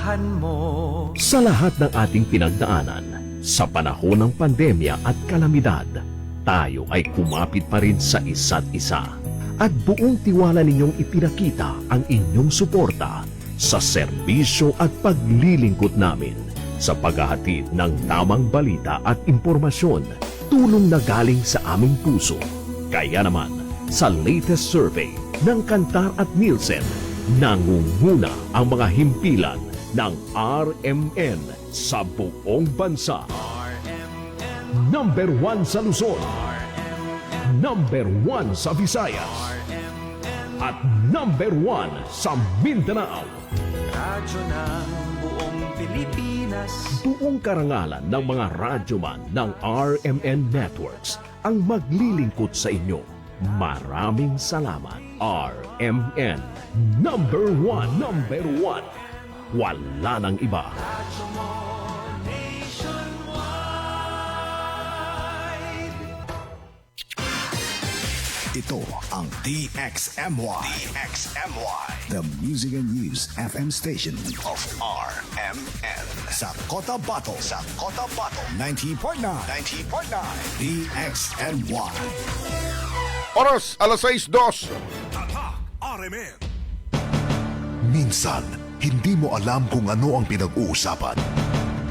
kakayahan mo. Sa lahat ng ating pinagdaanan, sa panahon ng pandemya at kalamidad, tayo ay kumapit pa rin sa isa't isa. At buong tiwala ninyong ipinakita ang inyong suporta sa serbisyo at paglilingkod namin sa paghahatid ng tamang balita at impormasyon, tulong na galing sa aming puso. Kaya naman, sa latest survey ng Kantar at Nielsen, nangunguna ang mga himpilan ng RMN sa buong bansa. Number 1 sa Luzon, Number 1 sa Visayas, at Number 1 sa Mindanao. Radyo ng buong Pilipinas. Buong karangalan ng mga radyoman ng RMN Networks ang maglilingkod sa inyo. Maraming salamat, RMN. Number 1, Number 1. Wala nang iba. Radyo mo nationwide. Ito ang DXMY. DXMY. The Music and News FM station of RMN. Sa Cotabato. Sa Cotabato. 90.9. 90.9. DXMY. Oras, alas 6:02. Tatak RMN. Minsan, hindi mo alam kung ano ang pinag-uusapan,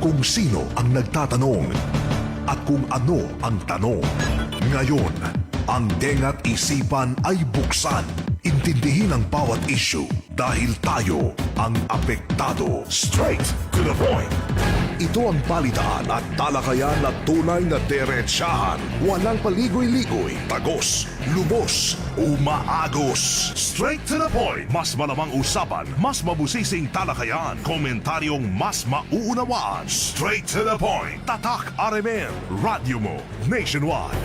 kung sino ang nagtatanong, at kung ano ang tanong. Ngayon, ang tenga't isipan ay buksan. Intindihin ang bawat issue dahil tayo ang apektado. Straight to the point. Ito ang balitaan at talakayan na tunay na diretsahan. Walang paligoy-ligoy, tagos, lubos, umaagos. Straight to the point. Mas malamang usapan, mas mabusising talakayan, komentaryong mas mauunawaan. Straight to the point. Tatak RMN. Radyo mo nationwide.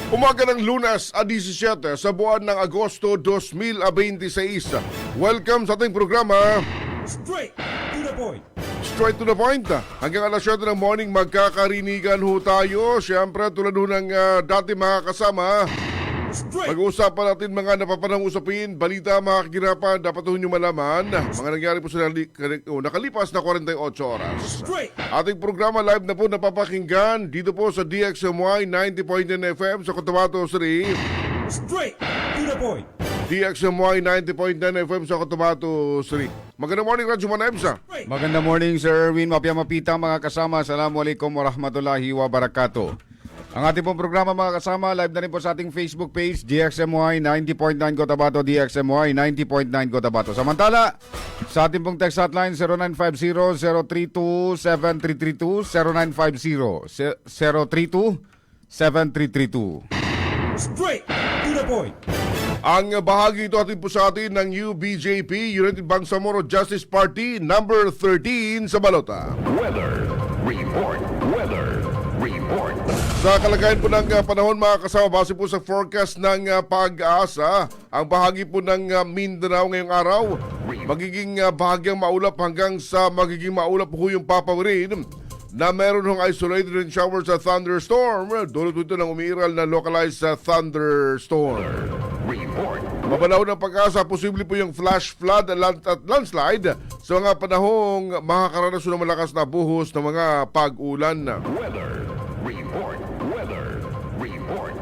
Umaga ng Lunes, 17 sa buwan ng Agosto 2026. Welcome sa ating programa Straight to the point. Straight to the Point. Hanggang alas 7 ng morning magkakarinigan ho tayo. Siyempre tulad ho ng dati mga kasama, Straight. pag-uusapan natin mga napapanang usapin, balita, mga kagirapan, dapat ho nyo malaman. Mga nangyari po sa nakalipas na 48 oras. Straight. Ating programa live na po napapakinggan dito po sa DXMY 90.9 FM sa Cotabato City. Straight to the point. DXMY 90.9 FM sa Cotabato City. Magandang morning, Radyo Manebsa. Magandang morning, Sir Erwin. Mapya mapita mga kasama. Assalamualaikum warahmatullahi wabarakatuh. Ang ating pong programa mga kasama, live na rin po sa ating Facebook page, DXMY 90.9 Cotabato, DXMY 90.9 Cotabato. Samantala, sa ating pong text hotline, 0950-032-7332, 0950-032-7332. Straight to the point. Ang bahagi ito atin po sa atin ng UBJP, United Bangsamoro Justice Party, number 13 sa balota. Weather Report. Weather Report. Sa kalagayan po ng panahon mga kasama, base po sa forecast ng Pag-asa, ang bahagi po ng Mindanao ngayong araw, magiging bahagyang maulap hanggang sa magiging maulap po yung papawirin na meron hong isolated rain showers sa thunderstorm. Dulot ito ng umiiral na localized thunderstorm. Mabanaw ng Pag-asa, posible po yung flash flood at landslide sa mga panahong makakaranas ng malakas na buhos ng mga pag-ulan. Weather Report. Weather Report.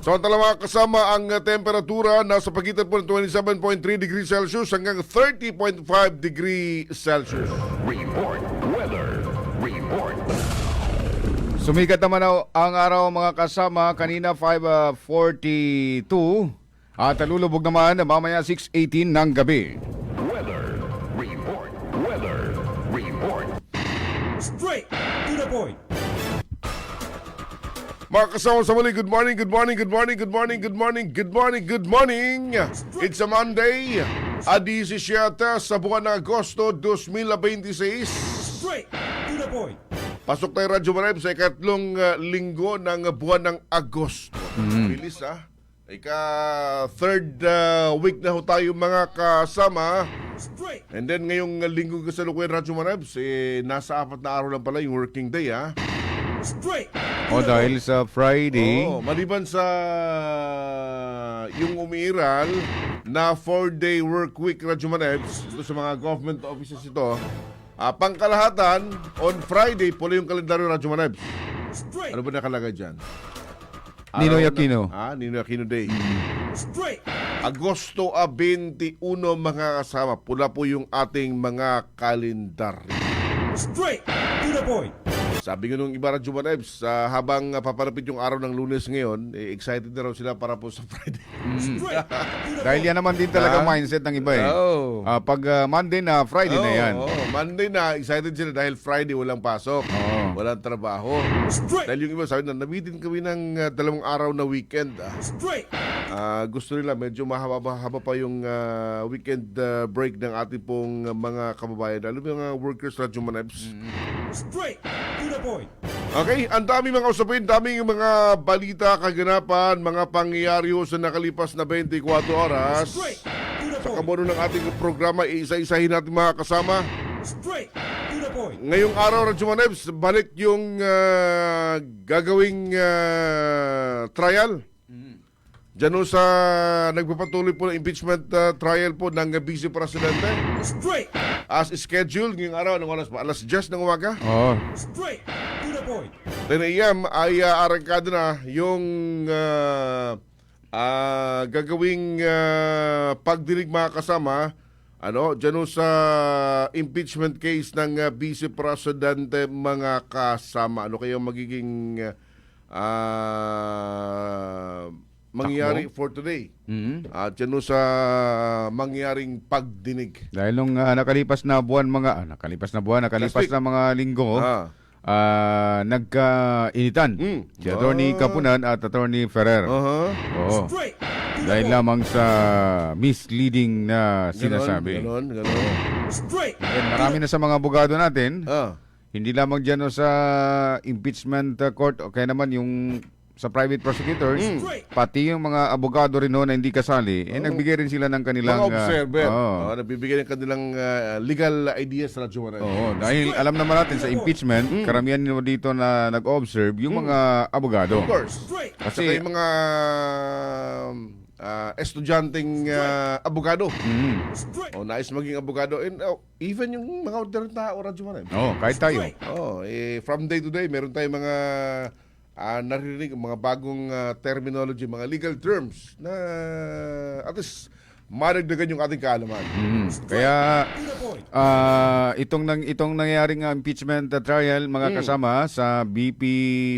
Samantala mga kasama, ang temperatura nasa pagitan po ng 27.3 degrees Celsius hanggang 30.5 degrees Celsius. Report. Weather Report. Sumikat naman ang araw mga kasama, kanina 5:42 at lulubog naman mamaya 6:18 ng gabi. Weather Report. Weather Report. Straight to the point. Mga kasama sa muli, good morning, good morning, good morning, good morning, good morning, good morning, good morning. It's a Monday, 17 sa buwan ng Agosto 2026. Straight to the point. Pasok tayo Radyo Manayb sa ikatlong linggo ng buwan ng Agosto. Bilis Ika-third week na ho tayo mga kasama. Straight. And then ngayong linggo kasalukuyan Radyo Manayb, nasa 4 na araw lang pala yung working day Straight. O dahil sa Friday, maliban sa yung umiiral na 4-day work week, Radyo Manebs, ito sa mga government offices ito, pangkalahatan, on Friday, pula yung kalendaryo, Radyo Manebs. Straight. Ano ba nakalagay dyan? Ninoy Araw Aquino. Ninoy Aquino Day. Straight. Agosto 21, mga kasama. Pula po yung ating mga kalendaryo. Straight. To the point. Sabi nga nung iba, Radyo Manebs, habang papalapit yung araw ng Lunes ngayon, excited na raw sila para po sa Friday. Straight. To the Dahil yan naman din talaga mindset ng iba eh. Oo. Pag Monday na, Friday na yan. Monday na, excited sila dahil Friday walang pasok. Oo. Walang trabaho. Straight. Dahil yung iba sabi na, nabitin kami ng 2 araw na weekend. Straight. Gusto nila medyo mahaba pa yung weekend break ng ating pong mga kababayan. Alam mo yung workers, Radyo Manebs? Straight. To the point. Okay, ang daming mga usapin, daming mga balita, kaganapan, mga pangyayari sa nakalipas na 24 oras. Straight. To the Sa point. kamuno ng ating programa, iisa-isahin natin mga kasama. Straight. To the point. Ngayong araw, Radyo Manebs, balik yung gagawing trial. Diyan sa nagpapatuloy po ng impeachment trial po ng Vice Presidente. Straight. As scheduled, ngayong araw, ng oras pa? Alas 10 ng umaga. Oo. Straight. To the point. 10 a.m. ay arangkado na yung gagawing pagdinig, mga kasama, dyan sa impeachment case ng Vice Presidente, mga kasama. Ano kaya magiging mangyari for today? At dyan sa mangyaring pagdinig. Dahil nung nakalipas na Last week. na mga linggo, nagkainitan. Si Ah. Attorney Kapunan at Attorney Ferrer. Oo. Straight. To the Dahil point. lamang sa misleading na sinasabi. Ganon. Straight. And marami na sa mga abogado natin, Ah. hindi lamang dyan sa impeachment court, o kaya naman yung sa private prosecutors, pati yung mga abogado rin noon na hindi kasali, nagbigay rin sila ng kanilang... Mga observer. Oo. Nabibigyan ng kanilang legal ideas, Radyo Manebs. Oo, dahil alam naman natin sa impeachment, karamihan nyo dito na nag-observe yung mga abogado. Of course. Straight. Kasi yung mga estudyanteng abogado. Straight. Nais maging abogado. And even yung mga ordinary tao, Radyo Manebs. Oo, kahit tayo. From day to day, meron tayong mga naririnig, mga bagong terminology, mga legal terms na at least madagdagan yung ating kaalaman. Kaya To the point. itong nangyaring impeachment trial, mga kasama sa BP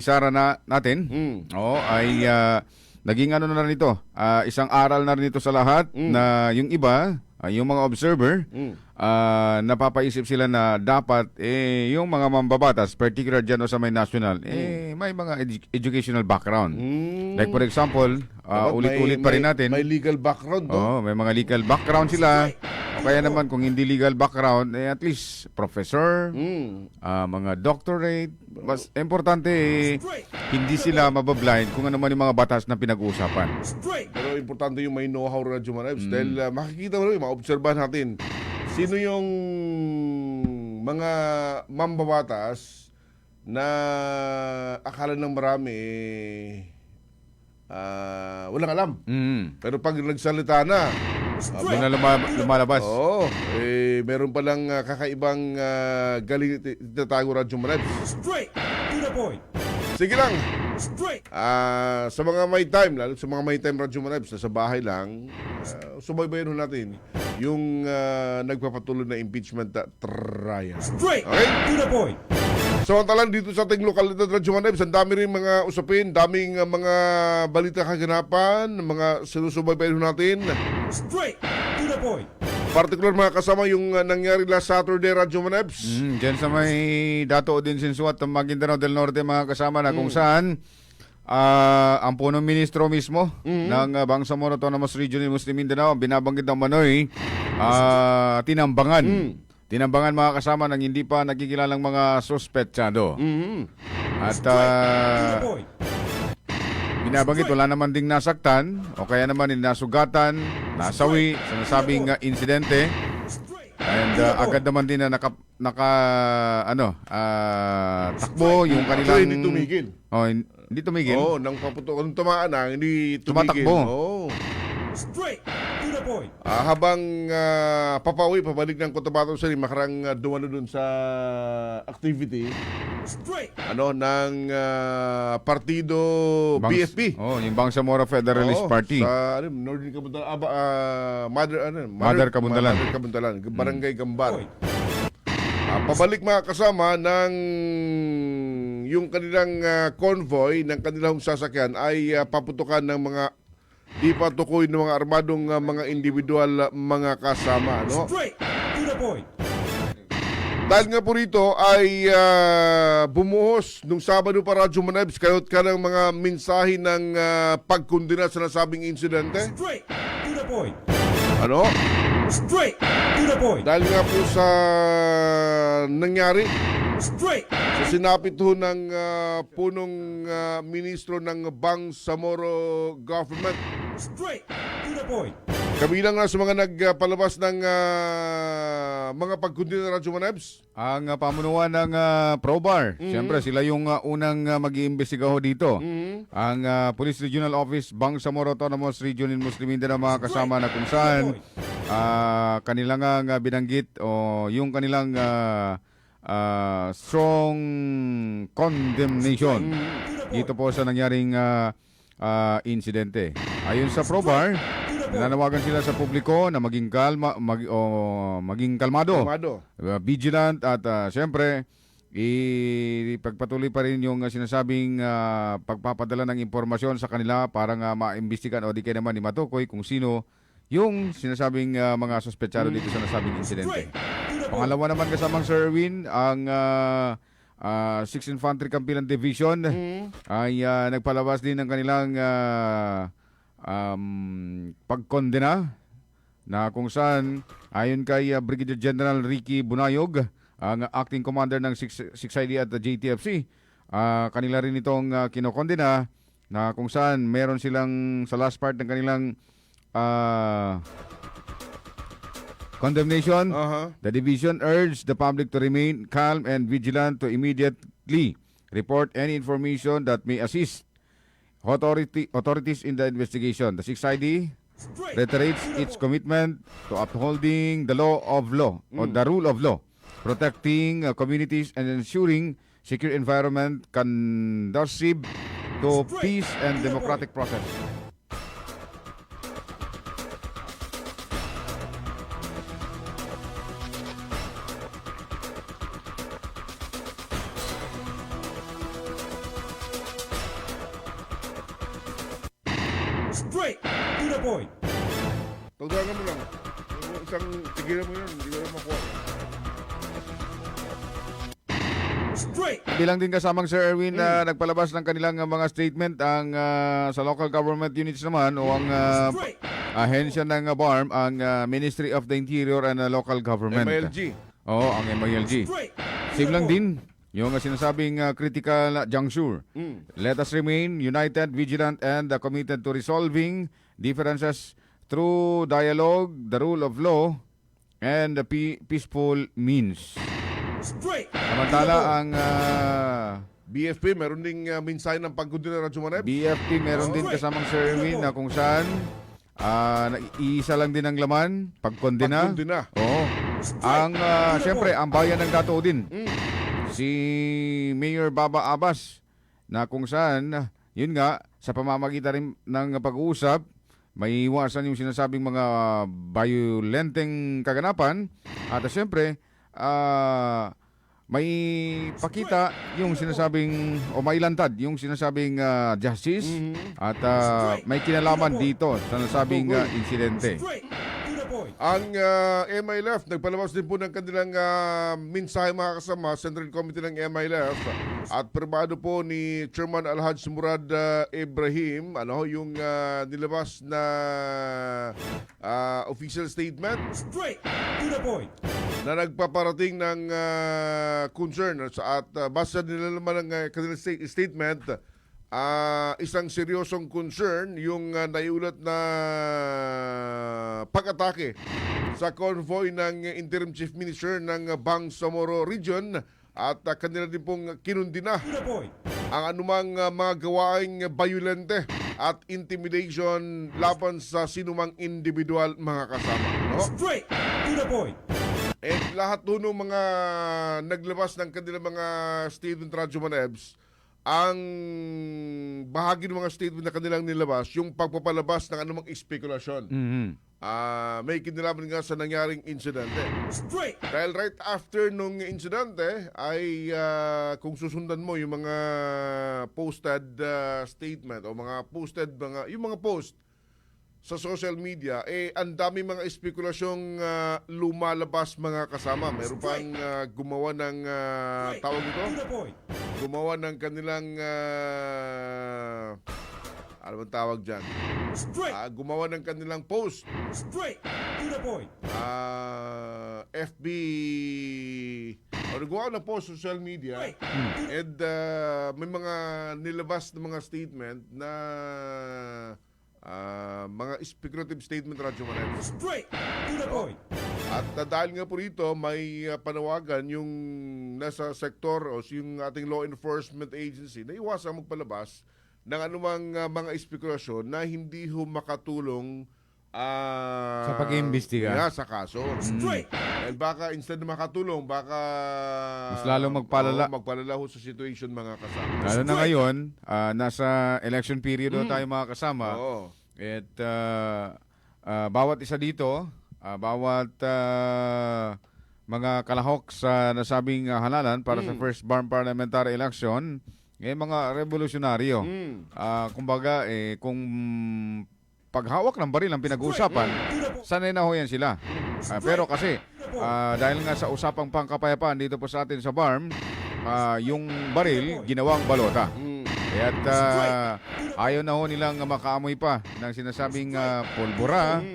Sara natin, ay naging ano na rin ito, isang aral na rin ito sa lahat na yung iba, yung mga observer, napapaisip sila na dapat yung mga mambabatas, particular dyan o sa may national, may mga educational background. Like for example, Dapat ulit-ulit pa rin natin. May legal background. May mga legal background sila. O kaya naman kung hindi legal background, at least professor, mga doctorate. Mas importante, hindi sila mabablind kung ano man yung mga batas na pinag-uusapan. Straight. Pero importante yung may know-how, Radyo Manebs. Dahil makikita mo rin, maobserbahan natin, sino yung mga mambabatas na akala ng marami walang alam. Pero pag nagsalita na, Doon na lumalabas. meron palang kakaibang galing itatago, Radyo Manebs. Straight. To the point. Sige lang. Straight. Sa mga may time, lalo sa mga may time, Radyo Manebs, na sa bahay lang, subaybayan natin yung nagpapatuloy na impeachment trial. Straight. Okay? To the point. Samantalang dito sa ating lokalidad, Radyo Manebs, ang dami rin mga usapin, daming mga balita kaganapan, mga sinusubaybayan natin. Straight. To the point. Particular, mga kasama, yung nangyari last Saturday, Radyo Manebs. Diyan sa may Dato Odinsinsuat at Maguindanao del Norte, mga kasama, na kung saan ang punong ministro mismo ng Bangsamoro Autonomous Region in Muslim Mindanao, ang binabanggit ng Manoy, tinambangan. Tinambangan, mga kasama, ng hindi pa nakikilalang mga suspetsado. At To the point. binabanggit, wala naman ding nasaktan o kaya naman nasugatan, nasawi sa nasabing insidente. Straight. And agad naman din na takbo yung kanilang... Actually, hindi tumigil. Hindi tumigil. Nang paputok, nung tumaan na, hindi tumigil. Tumatakbo. Straight to the point. Habang pabalik ng Cotabato City, makarang dumano dun sa activity Straight. ng partido BFP. Oh, yung Bangsamoro Federalist Oo, Party. Sa Northern Kabundalan, Mother Kabundalan. Mother Kabundalan, Barangay Gambar. Point. Pabalik mga kasama ng yung kanilang convoy ng kanilang sasakyan ay paputukan ng mga di patukoy ng mga armadong mga individual mga kasama. No? Straight to the point. Dahil nga po rito ay bumuhos nung Sabado pa Radyo Manabs kayot ka ng mga mensahe ng pagkundina sa nasabing insidente. Straight to the point. Ano? Straight to the point. Dahil nga po sa nangyari Straight. sa sinapit ho ng punong ministro ng Bangsamoro government. Straight to the point. Kabilang na sa mga nagpalabas ng mga pagkundina ng Radyo Manabs. Ang pamunuan ng ProBar. Siyempre, sila yung unang mag-iimbestiga ho dito. Ang Police Regional Office, Bangsamoro Autonomous Region in Muslim Mindanao, mga kasama na kung saan kanilang binanggit o yung kanilang strong condemnation dito po sa nangyaring insidente. Ayon sa ProBar, nananawagan sila sa publiko na maging maging kalmado, vigilant at siyempre ipagpatuloy pa rin yung sinasabing pagpapadala ng impormasyon sa kanila para maimbestigan o di kaya naman matukoy kung sino yung sinasabing mga suspetsado dito sa nasabing insidente. Pangalawa naman kasamang Sir Erwin, ang 6th Infantry Campilan Division ay nagpalabas din ng kanilang pagkondena na kung saan ayon kay Brigadier General Ricky Bunayog, ang acting commander ng 6ID at JTFC, kanila rin itong kinokondena na kung saan meron silang sa last part ng kanilang condemnation. The division urged the public to remain calm and vigilant to immediately report any information that may assist authorities in the investigation. The 6ID reiterates its commitment to upholding the law of law or the rule of law, protecting communities and ensuring secure environment conducive to peace and democratic process. Straight to the point. Tagdagan mo lang. Yung isang tigilan mo yun, hindi ko na makuha. Straight. Bilang din kasamang Sir Erwin na nagpalabas ng kanilang mga statement ang sa local government units naman o ang Straight. ahensya ng BARM, ang Ministry of the Interior and Local Government. MLG. Oo, ang MILG. Straight. Same lang din yung sinasabing critical juncture. Let us remain united, vigilant, and committed to resolving differences through dialogue, the rule of law, and the peaceful means. Straight. Samantala, ang BFP, meron ding mensahe ng pagkundina ng Radyo Manabs. BFP meron din kasamang Sir Erwin na kung saan iisa lang din ang laman, pagkondena. Pagkundina. Oo. Ang siyempre, ang bayan ng Datoo din. Si Mayor Baba Abbas na kung saan, yun nga, sa pamamagitan rin ng pag-uusap, may iwasan yung sinasabing mga violenteng kaganapan at siyempre, may pakita yung sinasabing o mailantad yung sinasabing justice at may kinalaman dito sa nasabing insidente. Straight to the point. Ang MILF, nagpalabas din po ng kanilang mensahe mga kasama, Central Committee ng MILF at permado po ni Chairman Alhaj Murad Ibrahim, yung nilabas na official statement Straight to the point. na nagpaparating ng concern at basta nila naman ng kanilang statement, isang seryosong concern yung naiulat na pag-atake sa convoy ng Interim Chief Minister ng Bangsamoro Region at kanila din pong kinundina To the point. ang anumang mga gawaing violente at intimidation laban sa sinumang individual, mga kasama. No? Straight to the point. And lahat doon ng mga naglabas ng kanilang mga statement, Radyo Manebs, ang bahagi ng mga statement na kanilang nilabas, yung pagpapalabas ng anumang espekulasyon. May kinalaman nga sa nangyaring insidente. Straight. Dahil right after nung insidente ay kung susundan mo yung mga posted statement o yung mga post sa social media, ang dami mga espekulasyong lumalabas, mga kasama. Meron pang gumawa ng tawag ito? To the point. Gumawa ng kanilang ano bang tawag dyan? Straight. Gumawa ng kanilang post. Straight to the point. FB o nagawa ng post sa social media and may mga nilabas na mga statement na mga speculative statement, Radyo Manebs. Straight to the point. At dahil nga po rito, may panawagan yung nasa sektor o yung ating law enforcement agency na iwasan magpalabas ng anumang mga espekulasyon na hindi ho makatulong Sa pag-iimbestiga. sa kaso. Straight. Dahil baka instead na makatulong, baka Mas lalong magpalala. Magpalala ho sa situation, mga kasama. Lalo na ngayon, nasa election period tayo, mga kasama. Oo. At bawat isa dito, bawat mga kalahok sa nasabing halalan para sa first parliamentary election, mga revolusyonaryo. Kumbaga, kung paghawak ng baril ang pinag-uusapan, sanay na ho yan sila. Pero kasi, dahil nga sa usapang pangkapayapaan dito po sa atin sa BARM, yung baril, ginawang balota. Kaya't ayaw na ho nilang makaamoy pa ng sinasabing pulbura.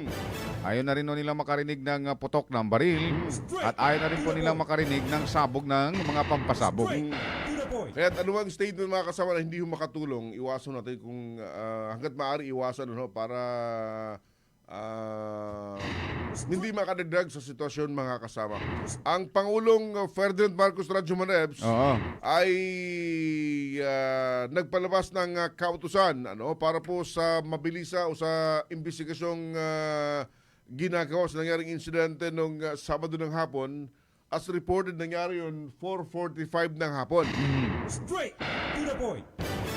Ayaw na rin ho nilang makarinig ng putok ng baril. At ayaw na rin po nilang makarinig ng sabog ng mga pampasabog. Kaya anumang statement, mga kasama, na hindi makatulong, iwasan natin kung hanggat maaari iwasan para hindi makadagdag sa sitwasyon, mga kasama. Ang Pangulong Ferdinand Marcos Radyo Manebs ay nagpalabas ng kautusan para po sa mabilisa o sa investigasyong ginagawa sa nangyaring insidente nung Sabado ng hapon. As reported, nangyari yun 4:45 ng hapon. Straight to the point.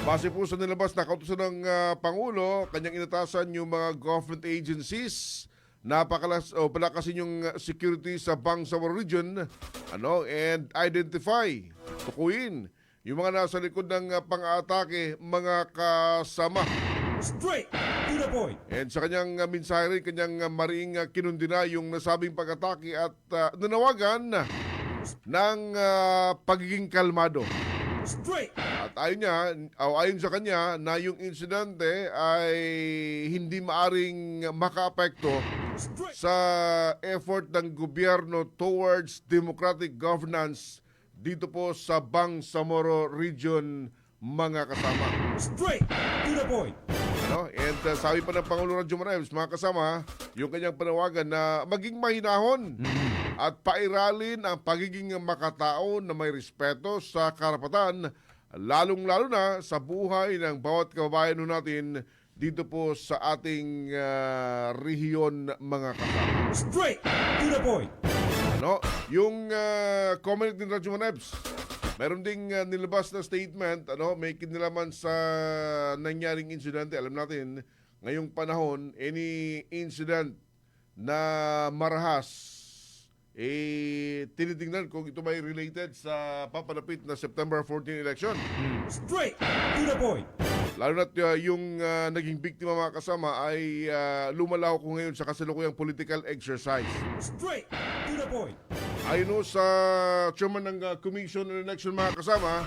Base po sa nilabas na kautusan ng Pangulo, kanyang inatasan yung mga government agencies na palakasin yung security sa Bangsamoro region and identify, tukuyin yung mga nasa likod ng pang-atake, mga kasama. Straight to the point. And sa kanyang mensahe rin, kanyang mariing kinundina yung nasabing pag-atake at nanawagan ng pagiging kalmado. Straight. At ayon sa kanya na yung insidente ay hindi maaring makaapekto sa effort ng gobyerno towards democratic governance dito po sa Bangsamoro region, mga kasama. Straight to the point. And sabi pa ng Pangulo Radyo Manebs, mga kasama, yung kanyang panawagan na maging mahinahon at pairalin ang pagiging makatao na may respeto sa karapatan, lalong-lalo na sa buhay ng bawat kababayan natin dito po sa ating rehiyon, mga kasama. Straight to the point. Yung comment ni Radyo Manebs, meron ding nilabas na statement, may kinalaman sa nangyaring insidente. Alam natin, ngayong panahon, any incident na marahas, tinitingnan kung ito may related sa papalapit na September 14 election. Straight to the point. Lalo na't yung naging biktima, mga kasama, ay lumalaw ko ngayon sa kasalukuyang political exercise. Straight to the point. Ayon sa chairman ng Commission on Election, mga kasama,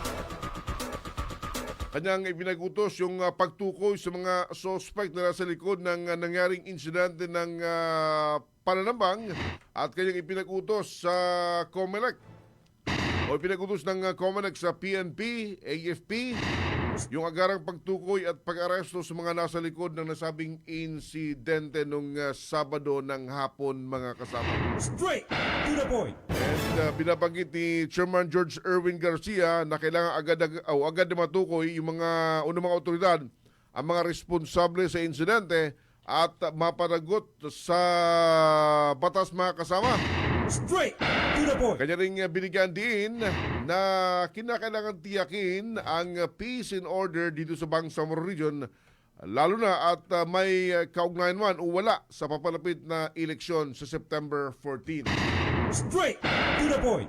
kanyang ipinag-utos yung pagtukoy sa mga suspect na nasa likod ng nangyaring insidente ng pananambang at kanyang ipinag-utos sa COMELEC o ipinag-utos ng COMELEC sa PNP, AFP, yung agarang pagtukoy at pag-aresto sa mga nasa likod ng nasabing insidente nung Sabado ng hapon, mga kasama. Straight to the point. And binabanggit ni Chairman George Erwin Garcia na kailangan agad na matukoy yung mga unang mga otoridad ang mga responsable sa insidente at mapanagot sa batas, mga kasama. Straight to the point. Kanya rin binigyan din na kinakailangan tiyakin ang peace and order dito sa Bangsamoro Region, lalo na at may kaugnayan man o wala sa papalapit na eleksyon sa September 14. Straight to the point.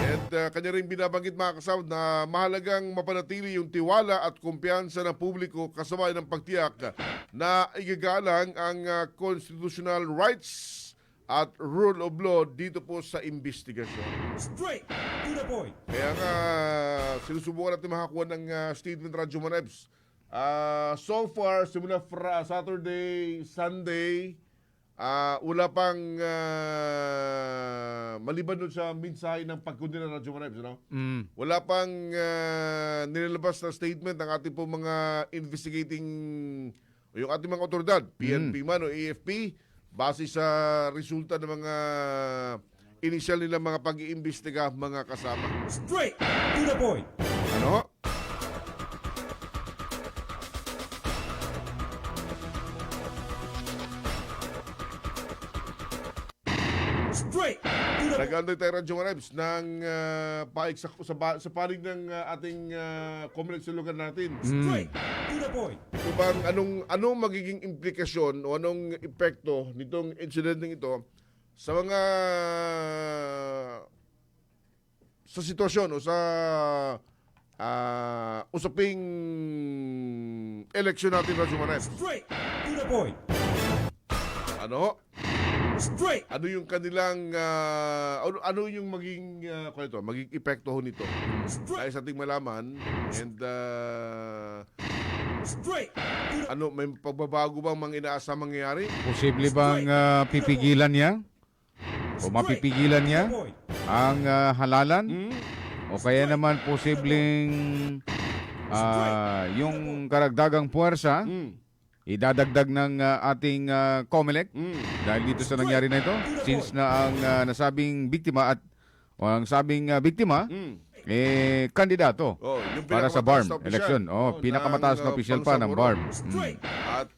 At kanya rin binabanggit, mga kasama, na mahalagang mapanatili yung tiwala at kumpiyansa ng publiko kasabay ng pagtiyak na igagalang ang constitutional rights at rule of law dito po sa investigasyon. Straight to the point. Kaya nga, sinusubukan natin makakuha ng statement Radyo Manebs. So far, simula Saturday, Sunday, wala pang maliban doon sa mensahe ng pagkundi ng Radyo Manebs, no? Wala pang nilalabas na statement ng ating po mga investigating, yung ating mga otoridad, PNP man o AFP, base sa resulta ng mga initial nilang mga pag-iimbestiga, mga kasama. Straight to the point. Ano? Straight to the point. Nag-anday tayo, Radyo Manebs, ng paik sa panig ng ating Comelec sa lugar natin. Straight to the point. Ito bang anong magiging implikasyon o anong epekto nitong incident ito sa mga sa sitwasyon o sa usaping eleksyon natin, Radyo Manebs? Straight to the point. Ano? Straight. Ano yung kanilang ano yung maging maging epekto ho nito? Dahil sa ating malaman, and Straight to the ano, may pagbabago bang mga inaasa mangyayari? Posible bang pipigilan niya? O mapipigilan niya point. ang halalan? O kaya naman posibleng yung karagdagang puwersa idadagdag ng ating Comelec dahil dito sa nangyari na ito, since na ang nasabing biktima ang sabing biktima kandidato Yung para sa pinakamataas BARM na opisyal, election. Pinakamataas na opisyal pa ng BARM. Straight. At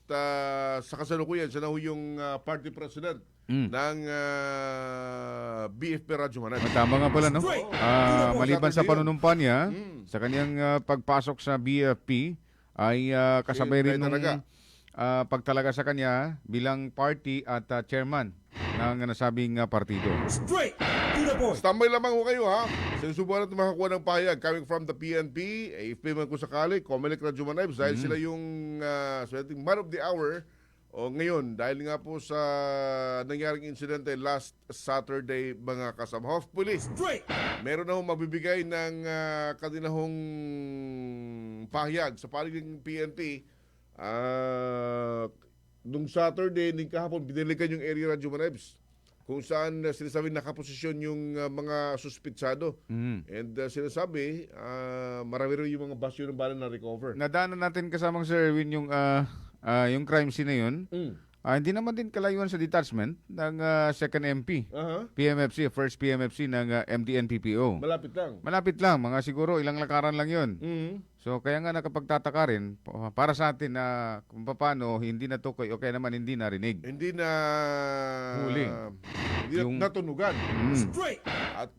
sa kasalukuyan, siya na ho yung party president ng BFP Radyo Manebs. Tama nga pala, no? Maliban sa Saturday yun. panunumpa niya, sa kanyang pagpasok sa BFP, ay kasabay rin nung talaga. pagtalaga sa kanya bilang party at chairman ng nasabing partido. Straight to the point. Standby lamang ho kayo, ha? Sinusubukan natin makakuha ng pahayag coming from the PNP, AFP man kung sakali, Comelec Radyo Manebs, dahil sila yung man of the hour o ngayon, dahil nga po sa nangyaring insidente last Saturday, mga kasama. Hopefully, Straight. meron na hong mabibigay ng kaninahong pahayag sa panig ng PNP. Nung Saturday, ning kahapon, binilikan yung area Radyo Manebs kung saan sinasabi nakaposisyon yung mga suspitsado. And sinasabi, marami rin yung mga basyo ng bala na recover. Nadaanan natin kasamang Sir Erwin yung crime scene na yun. Hindi naman din kalayuan sa detachment ng second MP, PMFC, first PMFC ng MDN-PPO. Malapit lang. Malapit lang, mga siguro ilang lakaran lang yun. So kaya nga nakapagtataka rin para sa atin na kung paano hindi natukoy o kaya naman hindi narinig. Hindi na Huli. Hindi Yung- na natunugan. Straight. At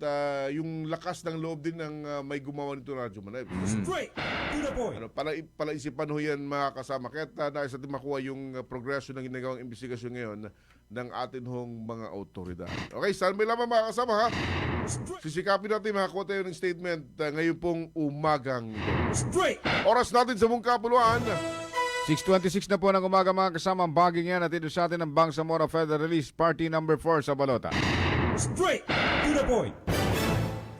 yung lakas ng loob din ng may gumawa nito Radyo Manebs. Straight to the point. Palaisipan ho yan, mga kasama. Kaya nais natin makuha yung progresyo ng ginagawang investigasyon ngayon ng atin hong mga otoridad. Okay, saan may lamang, mga kasama, ha? Sisikapin natin makakuha tayo ng statement ngayon pong umagang ito. Straight. Oras natin sa mong kapuluan. 6:26 na po ng umaga mga kasama. Ang baging yan at ito sa atin ng Bangsamoro Federalist Party number 4 sa Balota. Straight to the point.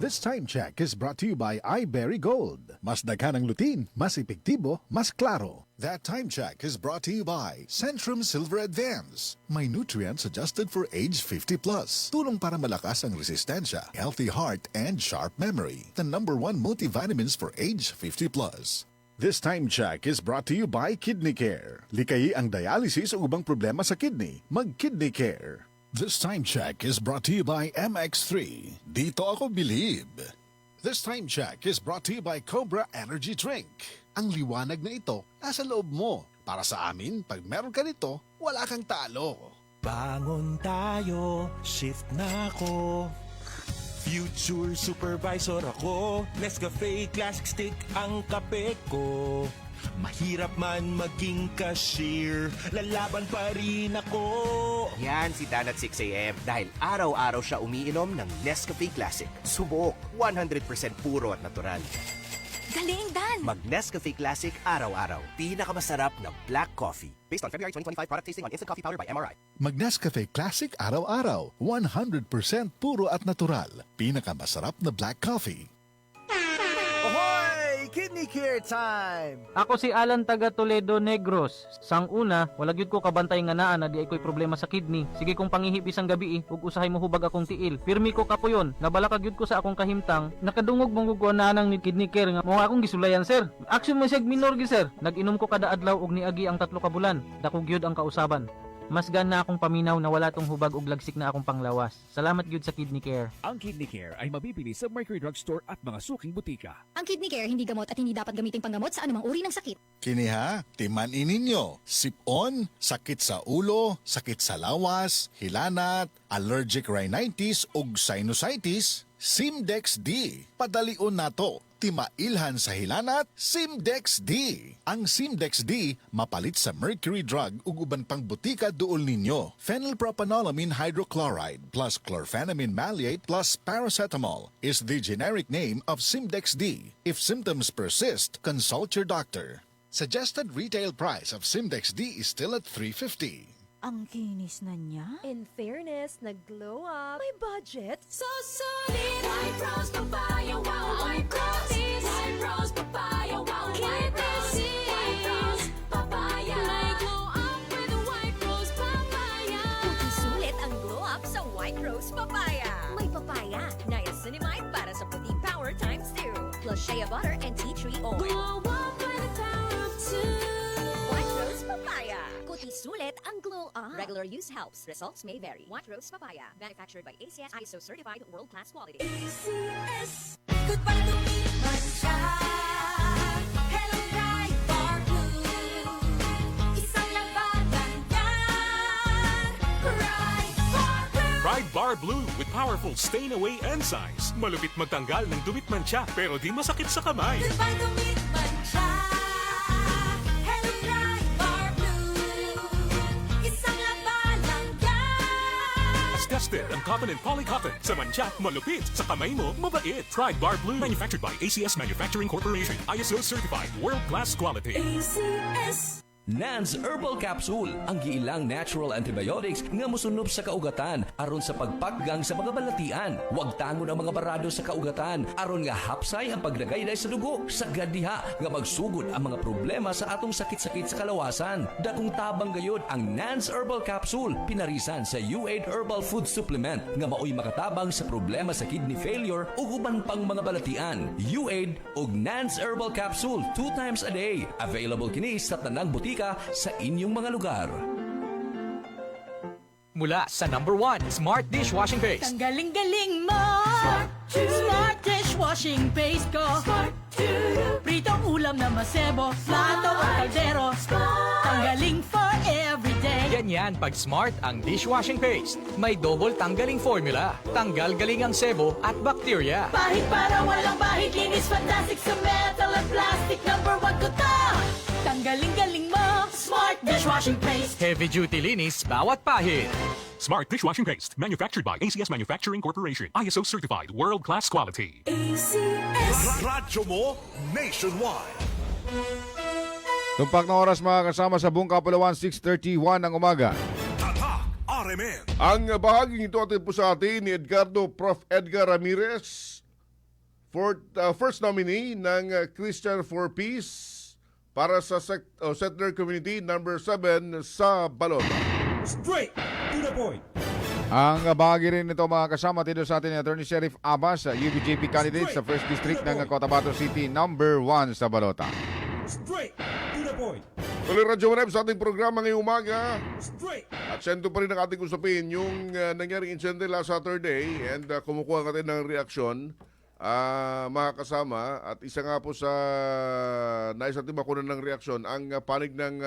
This time check is brought to you by iBerry Gold. Mas daghan ang lutin, mas epektibo, mas klaro. That time check is brought to you by Centrum Silver Advance. May nutrients adjusted for age 50 plus. Tulong para malakas ang resistensya, healthy heart, and sharp memory. The #1 multivitamins for age 50 plus. This time check is brought to you by Kidney Care. Likayi ang dialysis o ubang problema sa kidney. Mag-Kidney Care. This time check is brought to you by MX3. Dito ako believe. This time check is brought to you by Cobra Energy Drink. Ang liwanag na ito nasa loob mo. Para sa amin, pag meron ka nito, wala kang talo. Bangon tayo, shift na ako. Future supervisor ako. Nescafe Classic Stick ang kape ko. Mahirap man maging cashier, lalaban pa rin ako. Yan si Dan at 6 a.m. dahil araw-araw siya umiinom ng Nescafe Classic. Subok, 100% puro at natural. Galing, Dan! Mag Nescafe Classic araw-araw. Pinakamasarap na black coffee. Based on February 2025 product tasting on Instant Coffee Powder by MRI. Mag Nescafe Classic araw-araw. 100% puro at natural. Pinakamasarap na black coffee. Ahoy! Kidney Care time! Ako si Alan taga Toledo Negros. Sang una, wala gyud ko kabantay nga naa na di ay ko'y problema sa kidney. Sige kong pangihip isang gabi ug usahay mo hubag akong tiil. Pirmi ko kapuyon, nabala ka gyud ko sa akong kahimtang. Nakadungog mong guguanaan ni Kidney Care nga mo akong gisulayan sir. Action mo sig minor gi sir. Nag-inom ko kada adlaw ug niagi ang 3 ka bulan. Dako gyud ang kausaban. Mas gan na akong paminaw na wala tong hubag ug lagsik na akong panglawas. Salamat gyud sa Kidney Care. Ang Kidney Care ay mabibili sa Mercury Drugstore at mga suking butika. Ang Kidney Care hindi gamot at hindi dapat gamiting panggamot sa anumang uri ng sakit. Kini ha, timanin ninyo. Sipon, sakit sa ulo, sakit sa lawas, hilanat, allergic rhinitis ug sinusitis, Simdex D. Padalion nato. Timailhan sa hilanat, Simdex D. Ang Simdex D mapalit sa Mercury Drug ug uban pang butika duol ninyo. Phenylpropanolamine hydrochloride plus chlorphenamine maleate plus paracetamol is the generic name of Simdex D. If symptoms persist, consult your doctor. Suggested retail price of Simdex D is still at $3.50. Ang kinis na niya. In fairness, nag-glow up. May budget. So solid! White Rose Papaya, wow! White Rose! White Rose Papaya, wow! White Rose! White Rose Papaya! May glow up with a White Rose Papaya! Sulit ang glow up sa White Rose Papaya. May papaya, niacinamide para sa puti power times 2. Plus shea butter and tea tree oil. Glow up with the power of 2. White Rose Papaya. Kuti sulit ang glow up. Regular use helps. Results may vary. White Rose Papaya. Manufactured by ACS ISO certified world-class quality. ACS. Goodbye to me, Mancha. Hello, bright bar blue. Isang labanan yan. Bright bar blue. Pride Bar Blue with powerful stain-away enzymes. Malupit magtanggal ng dumit mancha pero di masakit sa kamay. Goodbye to me, Mancha. Hello, bright bar blue. Isang labanan yan. As tested ang cotton and polycotton. Sa mancha, malupit. Sa kamay mo, mabait. Pride Bar Blue. Manufactured by ACS Manufacturing Corporation. ISO certified world-class quality. ACS. Nans Herbal Capsule, ang giilang natural antibiotics nga mosunod sa kaugatan aron sa pagpaggang sa mga balatian. Huwag tangon ang mga barado sa kaugatan aron nga hapsay ang paglagayday sa dugo. Sagad diha nga magsugod ang mga problema sa atong sakit-sakit sa kalawasan. Dakong tabang gayud ang Nans Herbal Capsule, pinarisan sa U8 Herbal Food Supplement nga maoy makatabang sa problema sa kidney failure ug uban pang mga balatian. U8 ug Nans Herbal Capsule 2 times a day. Available kini sa tanang butika sa inyong mga lugar. Mula sa #1 Smart Dishwashing Paste. Ang galing-galing mo! Smart dishwashing paste ko. Pritong ulam na masebo, plato o kaldero. Tanggaling for everyday. Ganyan pag Smart ang dishwashing paste. May double tanggaling formula. Tanggal galing ang sebo at bakterya. Bahid para walang bahid, linis fantastic sa metal at plastic. #1 ko to! Tanggaling-galing mo, Smart dishwashing paste. Heavy duty linis bawat pahid. Smart Dishwashing Paste. Manufactured by ACS Manufacturing Corporation. ISO certified world-class quality. ACS. Radyo mo nationwide. Tumpak na oras mga kasama sa buong Kapalawan, 6:31 ng umaga. Tatak RMN. Ang bahaging ito atin po sa atin ni Prof. Edgar Ramirez, first nominee ng Christian for Peace para sa Settler Community number 7 sa Balota. Straight to the point. Ang bahagi rin nito mga kasama dito sa atin ni Attorney Sheriff Abbas, UBJP candidate sa 1st District ng Cotabato City number 1 sa Balota. Straight to the point. Tuloy Radyo Web sa ating programa ngayong umaga. Straight. At sento pa rin ang ating usapin yung nangyaring incident last Saturday and kumukuha natin ng reaksyon mga kasama, at isa nga po sa nais natin makunan ng reaksyon ang panig ng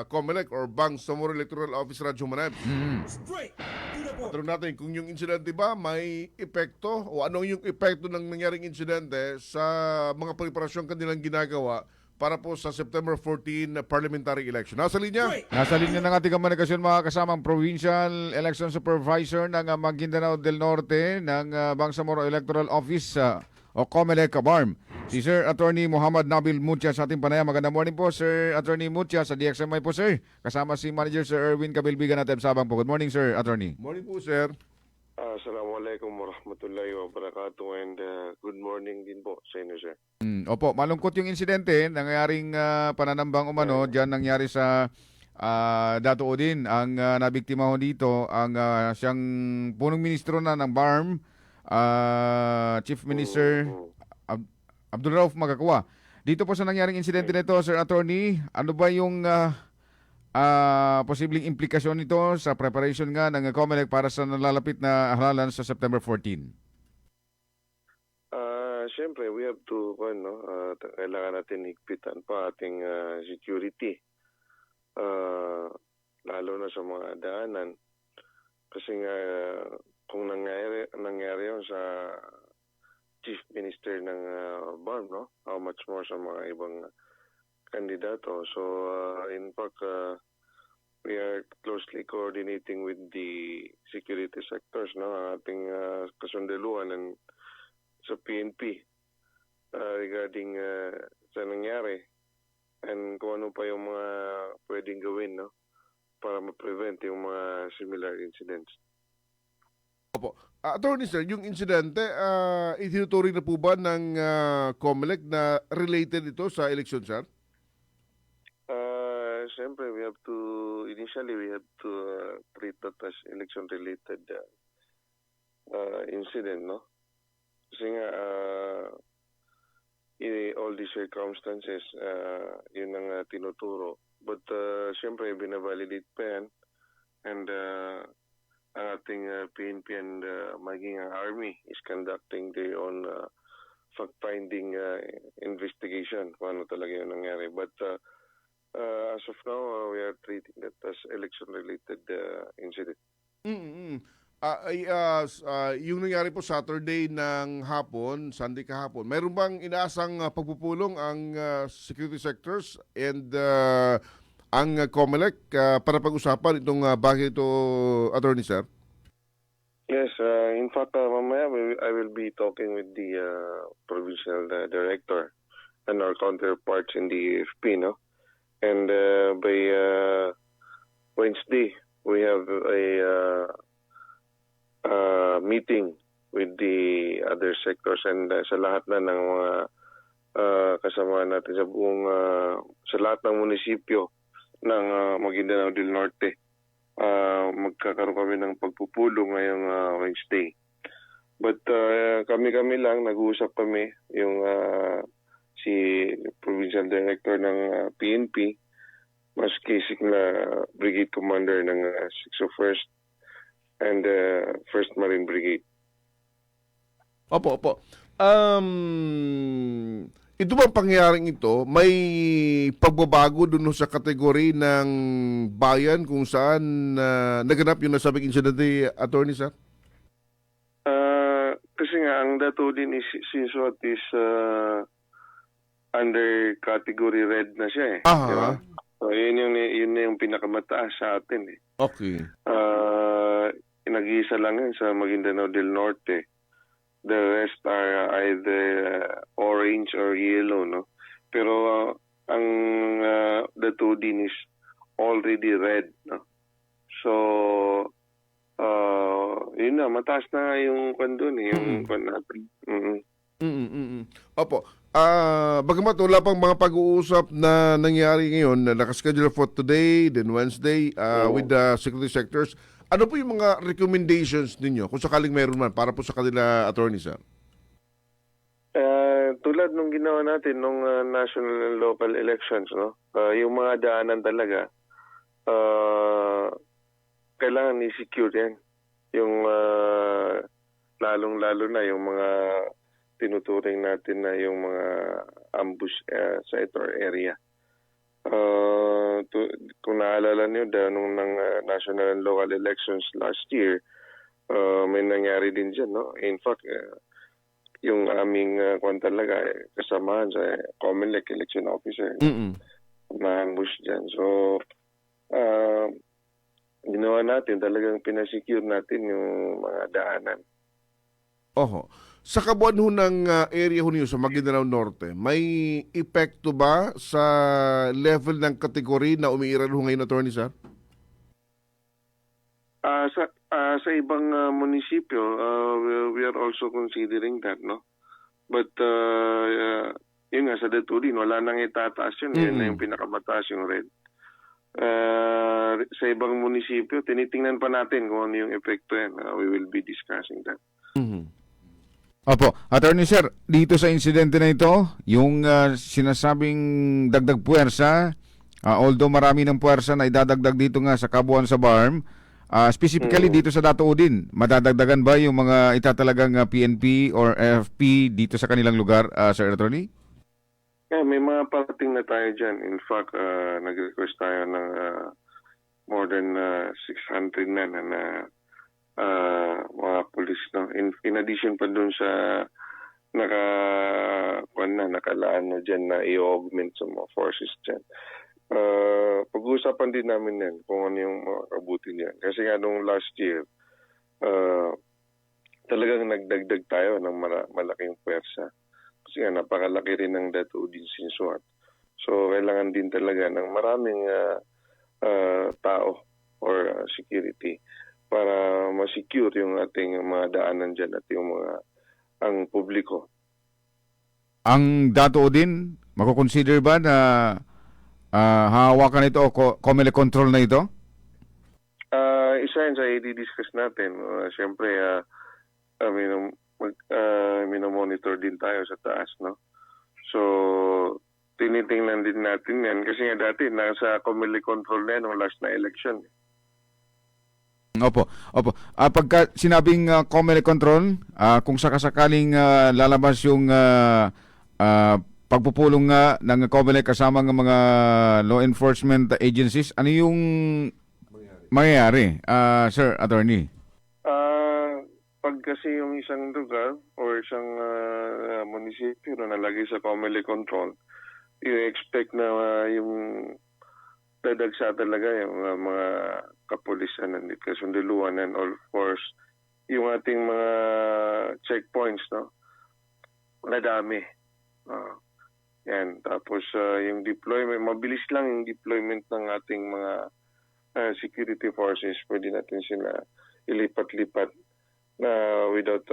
COMELEC or Bangsamoro Electoral Office Radyo Manab. Tanong natin kung yung insidente ba may epekto o anong yung epekto ng nangyaring insidente sa mga preparasyon kanilang ginagawa para po sa September 14 na parliamentary election. Nasa linya? Nasa linya ng ating komunikasyon mga kasamang Provincial Election Supervisor ng Maguindanao del Norte ng Bangsamoro Electoral Office o COMELEC BARM. Si Sir Attorney Muhammad Nabil Mutia sa ating panayam. Magandang morning po, Sir Attorney Mutia sa DXMI po, Sir. Kasama si Manager Sir Erwin Kabilbigan natin Sabang po. Good morning, Sir Attorney. Morning po, Sir. Assalamualaikum warahmatullahi wabarakatuh and good morning din po sa inyo, sir. Opo, malungkot yung insidente, nangyaring pananambang umano, diyan nangyari sa Dato Odin. Ang nabiktima ho dito, ang siyang punong ministro na ng BARM, Chief Minister Abdul Rauf Magakawa. Dito po sa nangyaring insidente nito, Sir Attorney, ano ba yung posibleng implikasyon nito sa preparation nga ng COMELEC para sa nalalapit na halalan sa September 14? Siyempre, we have to, kailangan natin higpitan pa ating security. Lalo na sa mga daanan. Kasi nga, kung nangyari yun sa Chief Minister ng BARM, no? How much more sa mga ibang kandidato. So, in fact, we are closely coordinating with the security sectors, no? Ang ating kasundaluhan and sa PNP regarding sa nangyari and kung ano pa yung mga pwedeng gawin, no? Para ma-prevent yung mga similar incidents. Opo. Attorney Sir, yung insidente, itinuturing na po ba ng COMELEC na related ito sa election, sir? Siyempre, initially we have to treat that as election-related incident, no? Kasi nga, in all these circumstances, yun ang tinuturo. But siyempre, binavalidate pa yan. And ang ating PNP and maging Army is conducting their own fact-finding investigation kung ano talaga yung nangyari. But as of now, we are treating that as election-related incident. Yung nangyari po Saturday ng hapon, Sunday kahapon, mayroon bang inaasang pagpupulong ang security sectors and ang COMELEC para pag-usapan itong bagay ito, Attorney Sir? Yes, in fact, mamaya I will be talking with the provincial director and our counterparts in the AFP, no? And by Wednesday, we have a meeting with the other sectors and sa lahat na ng mga kasama natin sa buong sa lahat ng munisipyo ng Maguindanao del Norte. Magkakaroon kami ng pagpupulong ngayong Wednesday. But kami-kami lang, nag-uusap kami, yung si Provincial Director ng PNP, maski si Brigade Commander ng 601st and 1st Marine Brigade. Opo. Ito bang pangyayaring ito, may pagbabago dun sa kategory ng bayan kung saan naganap yung nasabing incident, Attorney Sir? Kasi nga, ang dato din is Sinswat is under category red na siya eh. Aha. Diba? So, yun yung pinakamataas sa atin eh. Okay. Nag-iisa lang yan sa Maguindanao del Norte. The rest are either orange or yellow, no? Pero ang the 2D is already red, no? So, yun na, mataas na yung kwan doon, yung kwan natin. Opo. Bagamat wala pang mga pag-uusap na nangyari ngayon na nakaschedule for today, then Wednesday, with the security sectors, ano po yung mga recommendations ninyo kung sakaling mayroon man para po sa kanila, Attorney Sir? Tulad nung ginawa natin nung national and local elections, no? Yung mga daanan talaga, kailangan i-secure yan. Yung lalong-lalo na yung mga tinuturing natin na yung mga ambush site or area. Kung naalala niyo, nung national and local elections last year, may nangyari din dyan, no? In fact, yung aming talaga, kasamahan sa COMELEC election officer, na-ambush dyan. So, ginawa natin, talagang pinasecure natin yung mga daanan. Oho. Sa kabuuan ho ng area ho niyo sa Maguindanao Norte, may epekto ba sa level ng kategory na umiiral ho ngayon, Attorney Sir? Sa ibang munisipyo, we are also considering that, no? But yun nga, sa Datudin, wala nang itataas yun. Yun na yung pinakamataas yung red. Sa ibang munisipyo, tinitingnan pa natin kung ano yung epekto yan. We will be discussing that. Opo. Attorney Sir, dito sa insidente na ito, yung sinasabing dagdag puwersa, although marami ng puwersa na idadagdag dito nga sa kabuuan sa BARM, specifically dito sa Datuudin, madadagdagan ba yung mga itatalagang PNP or FP dito sa kanilang lugar, Sir Attorney? Yeah, may mga parating na tayo dyan. In fact, nag-request tayo ng more than 600 na mga police, no? In addition pa dun sa nakalaan na dyan na i-augment sa mga forces dyan. Pag-uusapan din namin yan kung ano yung kabuti niyan. Kasi nga nung last year, talagang nagdagdag tayo ng malaking pwersa. Kasi nga napakalaki rin ng Datuudin Sinsuat. So kailangan din talaga ng maraming tao or security para ma-secure yung ating mga daanan dyan at yung ang publiko. Ang Datuudin, mako-consider ba na hahawakan ito o COMELEC control na ito? Isa yun sa i-discuss natin. Siyempre, minomonitor din tayo sa taas, no? So, tinitingnan din natin yan. Kasi nga dati, nasa COMELEC control na yan nung last na election. Opo. Pagka sinabing COMELEC control, kung sakasakaling lalabas yung pagpupulong nga ng COMELEC kasama ng mga law enforcement agencies, ano yung mangyayari, Sir Attorney? Pag kasi yung isang lugar or isang munisipyo na nalagay sa COMELEC control, i-expect na yung dadagsa talaga yung mga kapulisan and kasundaluan and of course yung ating mga checkpoints, no? Nadami. Yan. Tapos yung deployment, mabilis lang yung deployment ng ating mga security forces. Pwede natin sila ilipat-lipat na without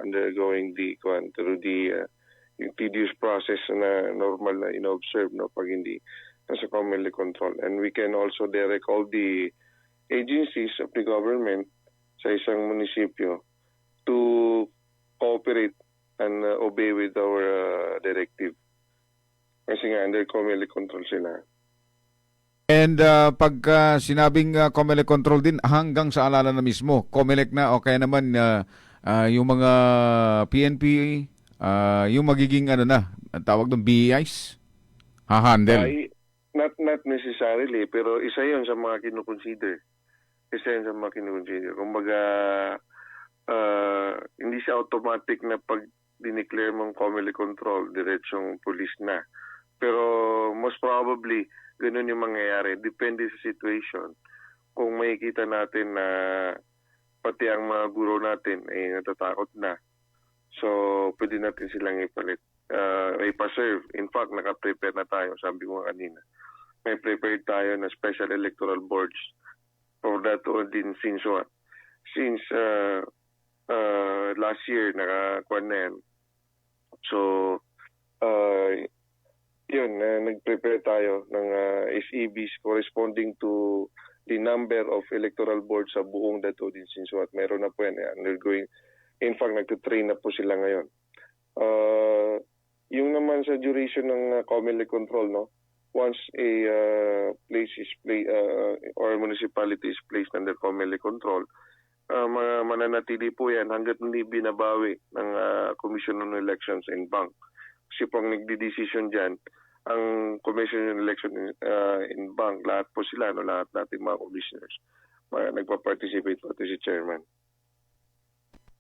undergoing through the yung tedious process na normal na in-observe, no, pag hindi nasa COMELEC control. And we can also direct all the agencies of the government sa isang munisipyo to cooperate and obey with our directive. Kasi nga under COMELEC control sila. And pagka sinabing COMELEC control din, hanggang sa alala na mismo, COMELEC na o kaya naman yung mga PNP, yung magiging tawag doon, BIs, hahandle? Not necessarily, pero isa yun sa mga kinukonsider. Kumbaga, hindi siya automatic na pag dineclare mong COMELEC control, diretsong police na. Pero most probably, ganun yung mangyayari. Depende sa situation. Kung makikita natin na pati ang mga guro natin ay natatakot na, so pwede natin silang ipalit. Ipa-serve. In fact, naka-prepare na tayo, sabi ko kanina. May prepared tayo na special electoral boards for that din Sinsuat. Since last year, nakakuan na yan. So, nag-prepare tayo ng SEBs corresponding to the number of electoral boards sa buong Datuudin Sinsuat. Meron na po yan. Undergoing. In fact, nagtutrain na po sila ngayon. Yung naman sa duration ng COMELEC control, no? Once a place is or municipality is placed under COMELEC control, mananatili po yan hanggat hindi binabawi ng Commission on Elections and Bank. Kasi po ang nagdi-decision dyan, ang Commission on Election and Bank, lahat po sila, no, lahat nating mga commissioners, nagpa-participate po ito si Chairman.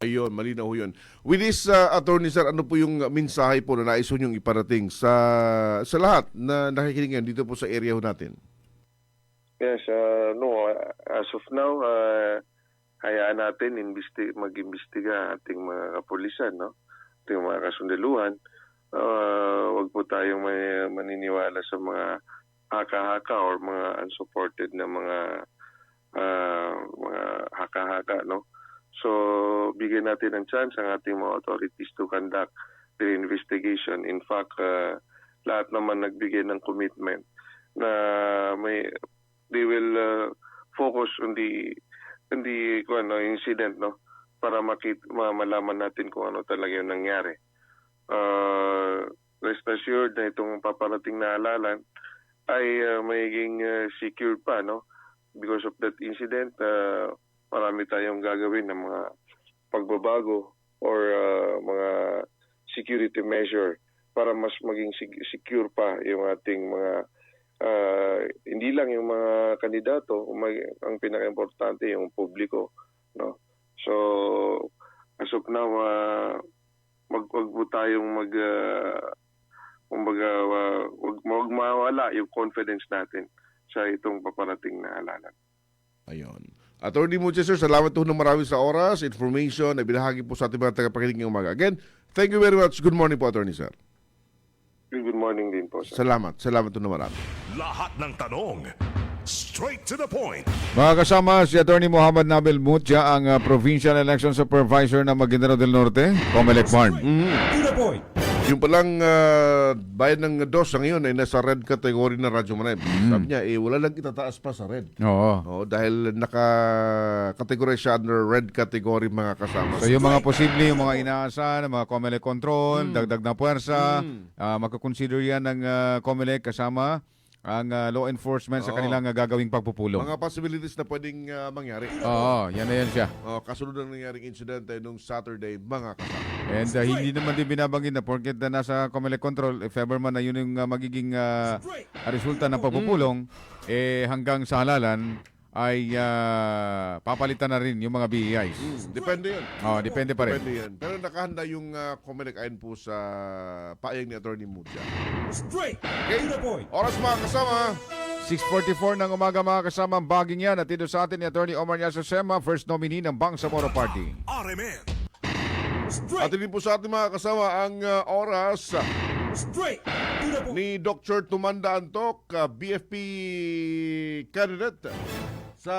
Ayun, malinaw ho yun. With this, Attorney Sir, ano po yung mensahe po na nais ho niyong iparating sa lahat na nakikinig ngayon dito po sa area ho natin? Yes, as of now, hayaan natin mag-imbestiga ating mga kapulisan, no? Ating mga kasundaluhan. Huwag po tayong maniniwala sa mga haka-haka or mga unsupported na mga haka-haka, no? So, bigyan natin ng chance ang ating mga authorities to conduct their investigation. In fact, lahat naman nagbigay ng commitment na they will focus on the incident, no, para malaman natin kung ano talaga yung nangyari. Rest assured na itong paparating na halalan ay magiging secure pa, no? Because of that incident, marami tayong gagawin ng mga pagbabago or mga security measure para mas maging secure pa yung ating mga hindi lang yung mga kandidato, ang pinaka-importante yung publiko, no? So as of now, wag po tayong wag mawala yung confidence natin sa itong paparating na halalan. Ayun. Attorney Muche, sir, salamat po ng marami sa oras, information na binahagi po sa ating mga tagapakinig ngayong umaga. Again, thank you very much. Good morning po, Attorney, sir. Good morning din po, sir. Salamat po ng marami. Lahat ng tanong, straight to the point. Mga kasama, si Attorney Muhammad Nabil Mutya, ang Provincial Election Supervisor ng Maguindanao del Norte, Comelec Farm. To the point. Yung palang bayan ng DOS ngayon ay nasa red category na Radyo Manay. Sabi niya, wala lang itataas pa sa red. Oo. Dahil naka-categorize siya under red category, mga kasama. So yung mga posible, yung mga inaasahan, mga Comelec control, dagdag na puwersa, magkakonsider yan ng Comelec kasama ang law enforcement sa kanilang gagawing pagpupulong. Mga possibilities na pwedeng mangyari. Oo, yan na yan siya. Kasunod ng nangyaring incident nung Saturday, mga kasama. And hindi naman din binabanggit na porket na nasa Comelec control, if ever man na yun yung magiging resulta ng pagpupulong, hanggang sa halalan, ay papalitan na rin yung mga BEIs. Depende yun. Depende pa rin. Depende yan. Pero nakahanda yung Comelec ayon po sa paayag ni Attorney Mutya. Straight to the point. Oras, mga kasama. 6:44 ng umaga, mga kasama, ang baging yan. At ito sa atin ni Attorney Omar Yasosema, first nominee ng Bangsamoro Party. RMN. At din po sa ating mga kasama ang oras Straight to the point. ni Dr. Tumanda Antok, BFP candidate sa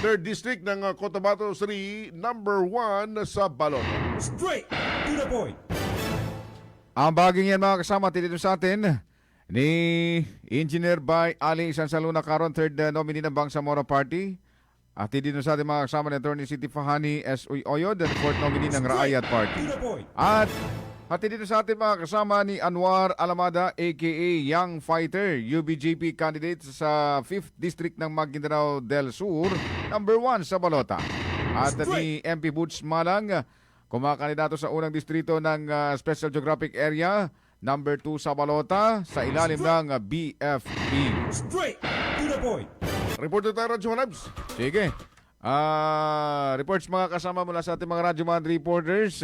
3rd District ng Cotabato 3, number 1 sa Balota. Straight to the point. Ang baging yan, mga kasama, dito sa atin ni Engineer by Ali Sansaluna Caron, 3rd nominee ng Bangsamoro Party. At dito sa atin, mga kasama ni Attorney Siti Fahani S.Uy Oyod, 4th nominee ng Raayat Party. At dito sa atin, mga kasama ni Anwar Alamada, a.k.a. Young Fighter, UBJP candidate sa 5th District ng Maguindanao del Sur, number 1 sa Balota. At ni MP Boots Malang, kumakandidato sa unang distrito ng Special Geographic Area, number 2 sa Balota, sa ilalim ng BFP. Straight to the point. Reporter tayo, Radyo Manabs. Sige. Reports, mga kasama, mula sa ating mga Radyo Man reporters.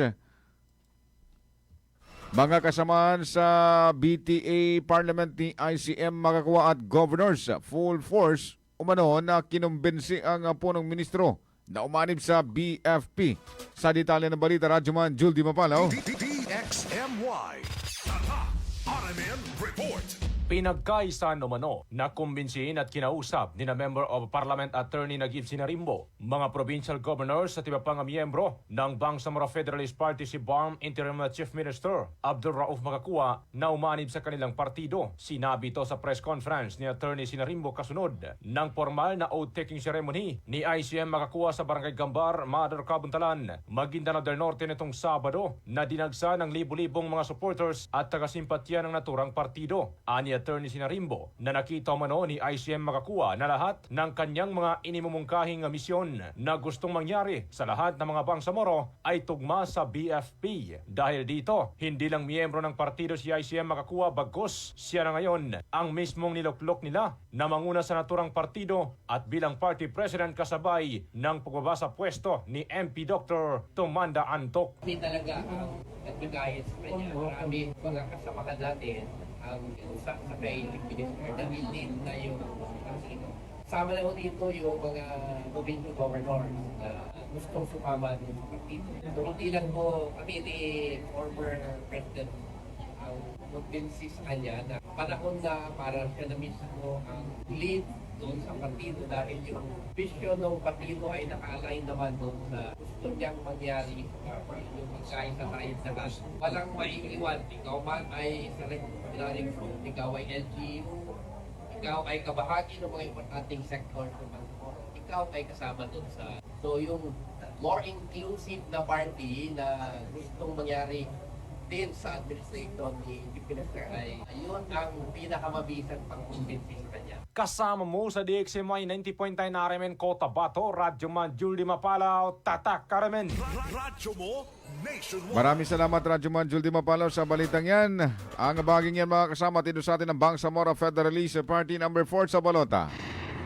Mga kasamaan sa BTA Parliament ni ICM Makakuwa at Governors, full force umano na kinumbinsi ang punong ministro na umanib sa BFP. Sa detalye ng balita, Radyo Man, Jul Di Mapalaw. DXMY. RMN Report. Pinagkaisan umano na kumbinsihin at kinausap ni na Member of Parliament Attorney Nagib Sinarimbo, mga provincial governors at iba pang miyembro ng Bangsamoro Federalist Party si BARM Interim Chief Minister Abdul Rauf Makakuwa na umanib sa kanilang partido. Sinabi ito sa press conference ni Attorney Sinarimbo kasunod ng formal na oath-taking ceremony ni ICM Makakuwa sa Barangay Gambar, Mother Kabuntalan, Maguindanao del Norte nitong Sabado na dinagsa ng libu-libong mga supporters at taga-simpatya ng naturang partido. Aniya Attorney Sinarimbo na nakita umano ni ICM Makakua na lahat ng kanyang mga inimumungkahing misyon na gustong mangyari sa lahat ng mga Bangsamoro ay tugma sa BFP. Dahil dito, hindi lang miyembro ng partido si ICM Makakua bagkus siya na ngayon ang mismong niluklok nila na manguna sa naturang partido at bilang party president kasabay ng pagbaba sa pwesto ni MP Dr. Tumanda Antok. Hindi talaga ang nagbigayat sa kanya. Marami mga kasamahan natin ang sa kay Minister na hindi na yung partido. Sama na dito yung mga provincial governors na gustong sumama din sa partido. Hindi lang po kami ni former President ang mag-bensi sa kanya na panahon na para siya na mismo ang lead doon sa partido dahil yung vision ng partido ay naka-align naman doon sa gusto niyang mangyari yung magkain sa tayo sa lahat. Walang maiiwan. Ikaw man ay sa regulatory group, ikaw ay LGU, ikaw ay kabahagi ng mga importanteng sector naman. Ikaw ay kasama doon sa... So yung more inclusive na party na gustong mangyari din sa administration ni Minister ay ayun ang pinakamabisang pang-convince sa kanya. Kasama mo sa DXMY 90.9 RMN Cotabato, Radyo Man Julie Mapalaw, Tatak Karamen. Radyo mo nationwide. Maraming salamat Radyo Man Julie Mapalaw sa balitang yan. Ang baging yan mga kasama tino sa atin ng Bangsamoro Federalist Party number 4 sa balota.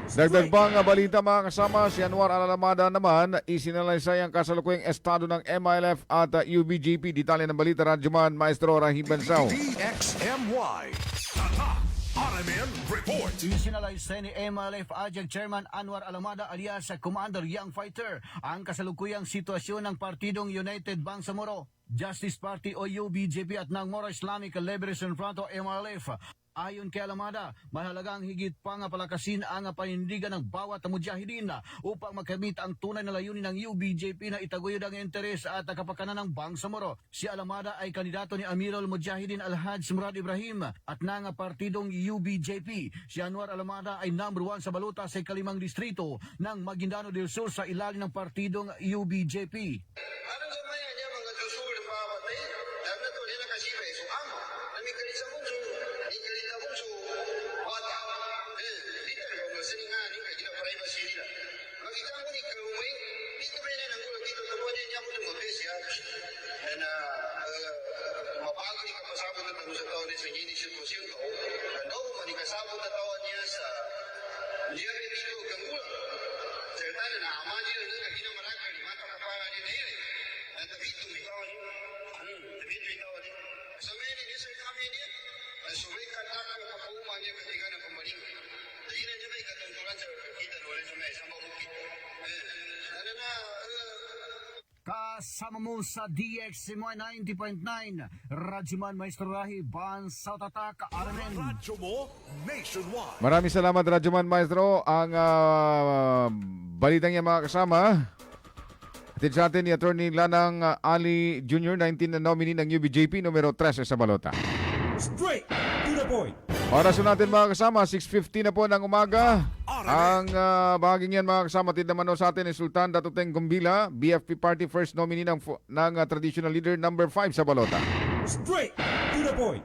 Dagdag bang balita mga kasama, si Anwar Alalamada naman isinalaysay ang kasalukuyang estado ng MILF at UBGP. Detalye ng balita, Radyoman Maestro Rahim Bansaw. DXMY Tatak RMN Report. Isinalaysay ni MILF Ajag Chairman Anwar Alamada alias Commander Young Fighter ang kasalukuyang sitwasyon ng Partidong United Bangsamoro, Justice Party o UBGP at ng Moro Islamic Liberation Front o MILF. Ayon kay Alamada, mahalagang higit pa nga palakasin ang panindigan ng bawat mujahidin upang makamit ang tunay na layunin ng UBJP na itaguyod ang interes at kapakanan ng Bangsamoro. Si Alamada ay kandidato ni Amirul Mujahidin Al-Hajj Murad Ibrahim at ng partidong UBJP. Si Anwar Alamada ay number 1 sa balota sa ikalimang distrito ng Maguindano del Sur sa ilalim ng partidong UBJP. Kasama mo sa DXMY 90.9 Radyoman Maestro Rahi Bansaw Tatak RMN. Radyo mo nationwide. Maraming salamat Radyoman Maestro. Ang balitang niya mga kasama, atid sa atin ni Attorney Lanang Ali Jr., 19 na nominee ng UBJP, numero 13 sa balota. Straight to the point. Oras natin mga kasama, 6:50 na po ng umaga. Ang bahaging yan mga kasama, atid naman sa atin ni Sultan Datuteng Gumbila, BFP Party First nominee ng traditional leader, number 5 sa balota. Straight to the point.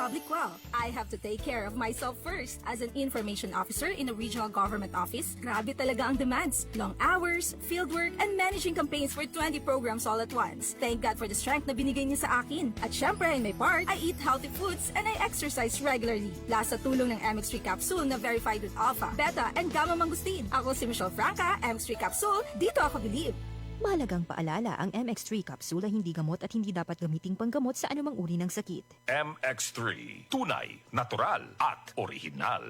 Public well. I have to take care of myself first. As an information officer in a regional government office, grabe talaga ang demands. Long hours, fieldwork, and managing campaigns for 20 programs all at once. Thank God for the strength na binigay niya sa akin. At syempre, in my part, I eat healthy foods and I exercise regularly. Plus sa tulong ng MX3 capsule na verified with alpha, beta, and gamma mangustin. Ako si Michelle Franca, MX3 capsule, dito ako believe. Mahalagang paalala, ang MX3 capsule ay hindi gamot at hindi dapat gamiting panggamot sa anumang uri ng sakit. MX3, tunay, natural at original.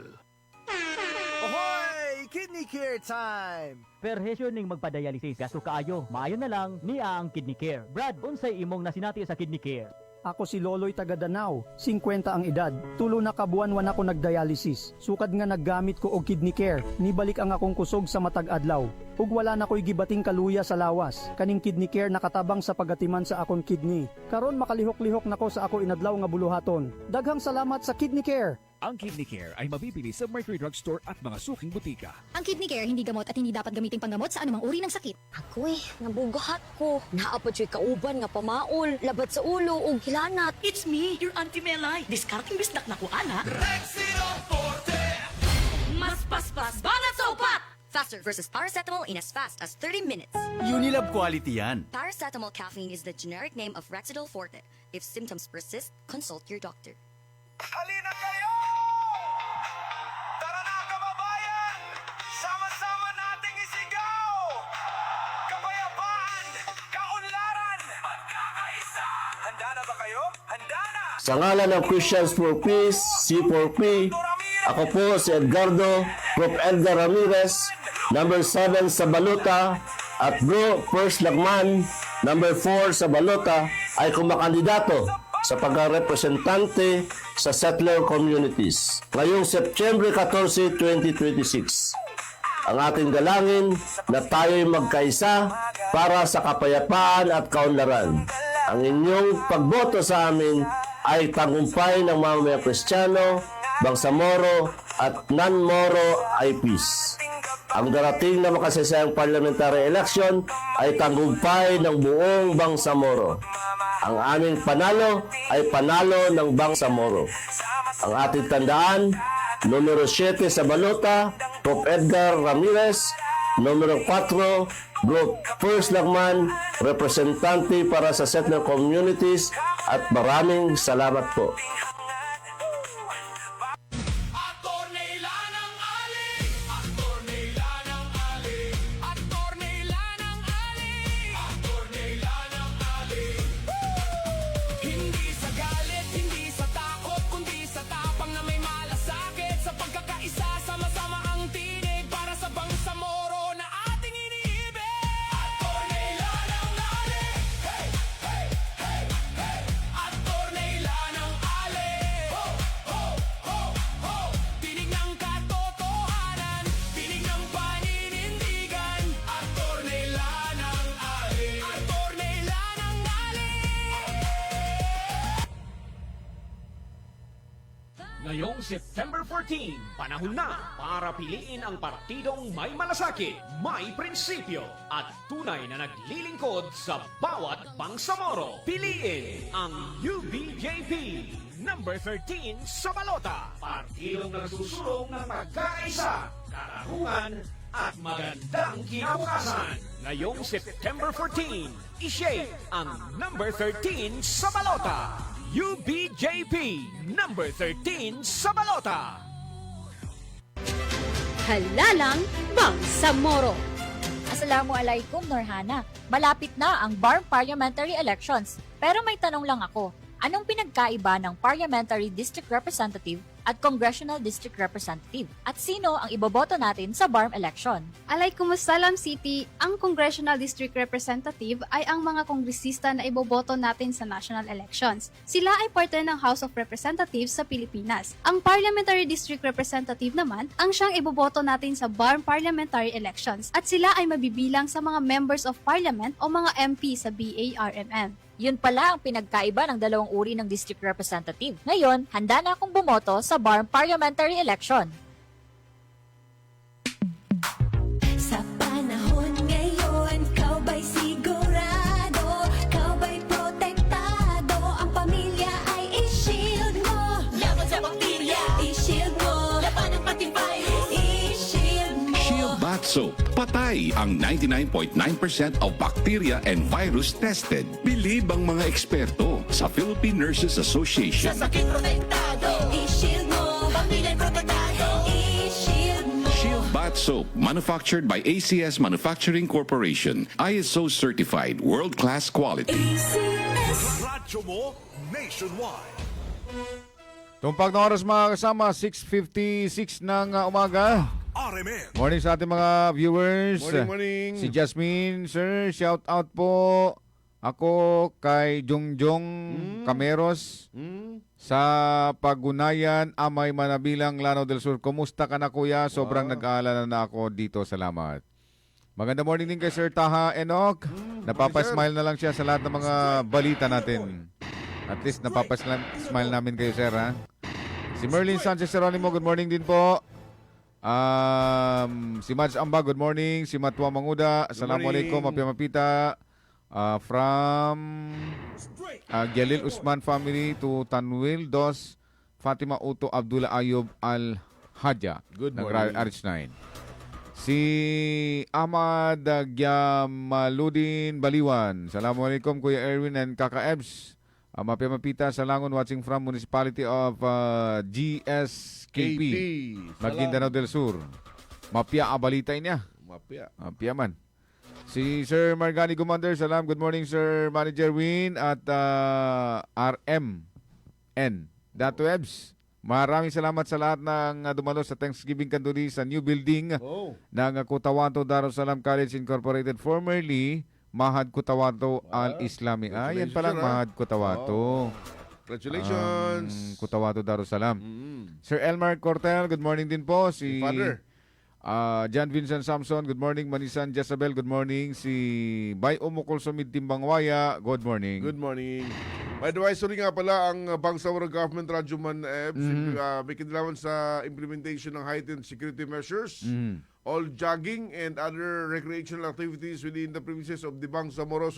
Ahoy! Kidney Care time! Perhesyo ning magpadialysis, gasto kaayo, maayo na lang niya ang Kidney Care. Brad, unsay imong nasinati sa Kidney Care? Ako si Loloy taga Danau, 50 ang edad. Tulo na kabuan-wan ako nagdialysis. Sukad nga naggamit ko og Kidney Care. Nibalik ang akong kusog sa matag adlaw. Ug wala na ko'y gibating kaluya sa lawas. Kaning Kidney Care nakatabang sa pagatiman sa akong kidney. Karon makalihok-lihok nako sa ako inadlaw nga buluhaton. Daghang salamat sa Kidney Care. Ang Kidney Care ay mabibili sa Mercury Drug Store at mga suking butika. Ang Kidney Care hindi gamot at hindi dapat gamiting panggamot sa anumang uri ng sakit. Ako nabugahat ko. Naapod siya kauban nga pamaol, labat sa ulo ug hilanat. It's me, your Auntie Melay. Discarding bisdak na ko, ana. Mas paspas, banat sa upat! Faster versus paracetamol in as fast as 30 minutes. Unilab quality yan. Paracetamol caffeine is the generic name of Rexidol Forte. If symptoms persist, consult your doctor. Halina kayo! Tara na, kababayan! Sama-sama nating isigaw! Kapayapaan! Kaunlaran! Magkakaisa! Handa na ba kayo? Handa na! Sa ngalan ng Christians for Peace, C4P, ako po si Edgardo, Prof. Edgar Ramirez, number 7 sa Baluta, at Bro First Lagman, number 4 sa Baluta, ay kumakandidato sa pagka-representante sa settler communities. Ngayong September 14, 2026, ang ating dalangin na tayo'y magkaisa para sa kapayapaan at kaunlaran. Ang inyong pagboto sa amin ay tagumpay ng mga Kristiyano, Bangsamoro at non-Moro IPs. Ang darating na makasaysayang parliamentary election ay tagumpay ng buong Bangsamoro. Ang aming panalo ay panalo ng Bangsamoro. Ang ating tandaan, numero 7 sa Baluta, Prof. Edgar Ramirez, numero 4, Bro First Lagman, representante para sa settler communities, at maraming salamat po. Hindi sa galit, hindi sa takot, kundi sa tapang na may malasakit. Sa pagkakaisa, sama-sama ang tinig para sa Bangsamoro na ating iniibig. Atornila ng ali, hey, hey, hey, hey. Atornila ng ali, ho, ho, ho, ho. Tinig ng katotohanan, tinig ng paninindigan. Atornila ng ali, atornila ng ali. Ngayong September 14, panahon na para piliin ang partidong may malasakit, may prinsipyo, at tunay na naglilingkod sa bawat Bangsamoro. Piliin ang UBJP, number 13 sa Balota. Partidong nagsusulong ng pagkaisa, katarungan, at magandang kinabukasan. Ngayong September 14, i-shape ang number 13 sa Balota. UBJP, number 13 sa Balota. Halalang Bangsamoro. Assalamualaikum, Norhana. Malapit na ang BARM parliamentary elections. Pero may tanong lang ako. Anong pinagkaiba ng parliamentary district representative at congressional district representative? At sino ang iboboto natin sa BARM election? Alaykumussalam City, ang congressional district representative ay ang mga kongresista na iboboto natin sa national elections. Sila ay parte ng House of Representatives sa Pilipinas. Ang parliamentary district representative naman ang siyang iboboto natin sa BARM parliamentary elections at sila ay mabibilang sa mga members of parliament o mga MP sa BARMM. Yun pala ang pinagkaiba ng dalawang uri ng district representative. Ngayon, handa na akong bumoto sa BARM parliamentary election. Sa panahon ngayon, kau ba'y sigurado? Kau ba'y protektado? Ang pamilya ay i-shield mo. Laban sa bakterya, i-shield mo. Laban ng pating virus, i-shield mo. Shield Bath Soap. Patay ang 99.9% of bacteria and virus tested. Bilib ang mga eksperto sa Philippine Nurses Association. Sa sakit protektado, i-shield mo. Pamilya protektado, i-shield mo. Shield Bath Soap, manufactured by ACS Manufacturing Corporation. ISO certified, world-class quality. Radyo mo nationwide. Tumpak na oras mga kasama, 6:56 ng umaga. RMN. Morning sa ating mga viewers. Morning, morning. Si Jasmine, sir, shout out po ako kay Jongjong Cameros sa Pagunayan, Amay, Manabilang, Lanao del Sur. Kumusta ka na, kuya? Sobrang nag-aalala na ako dito. Salamat. Maganda morning din kay Sir Taha Enoch. Napapasmile na lang siya sa lahat ng mga balita natin. At least napapasmile namin kayo, sir, ha? Si Merlin Sanchez Geronimo, good morning din po. Si Mads Amba, good morning. Si Matwa Manguda, assalamualaikum, Mapia Mapita. From Gyalil Usman family to Tanwil Dos, Fatima Uto Abdullah Ayub Al-Hadja. Good ng morning. RH9. Si Ahmad Gyamaludin Baliwan. Assalamualaikum Kuya Erwin and Kaka Ebs. Mapia Mapita Salangon watching from Municipality of GSKP. Maguindanao del Sur. Mapia abalitay niya. Mapia man. Si Sir Margani Gumander, salam. Good morning Sir Manager Win at RMN. Dato Ebs. Maraming salamat sa lahat ng dumalo sa Thanksgiving Kanduri sa new building ng Kutawato Darussalam College Incorporated, formerly Mahad Kutawato Al-Islami. Yan palang Mahad Kutawato. Congratulations. Kutawato Darussalam. Sir Elmar Cortel, good morning din po. Si Father. John Vincent Samson, good morning. Manisan Jezabel, good morning. Si Bay Umukol Sumid Timbangwaya, good morning. Good morning. May advisory nga pala ang Bangsamoro Government Radyoman may kinalaman sa implementation ng heightened security measures. All jogging and other recreational activities within the premises of the Bangsamoro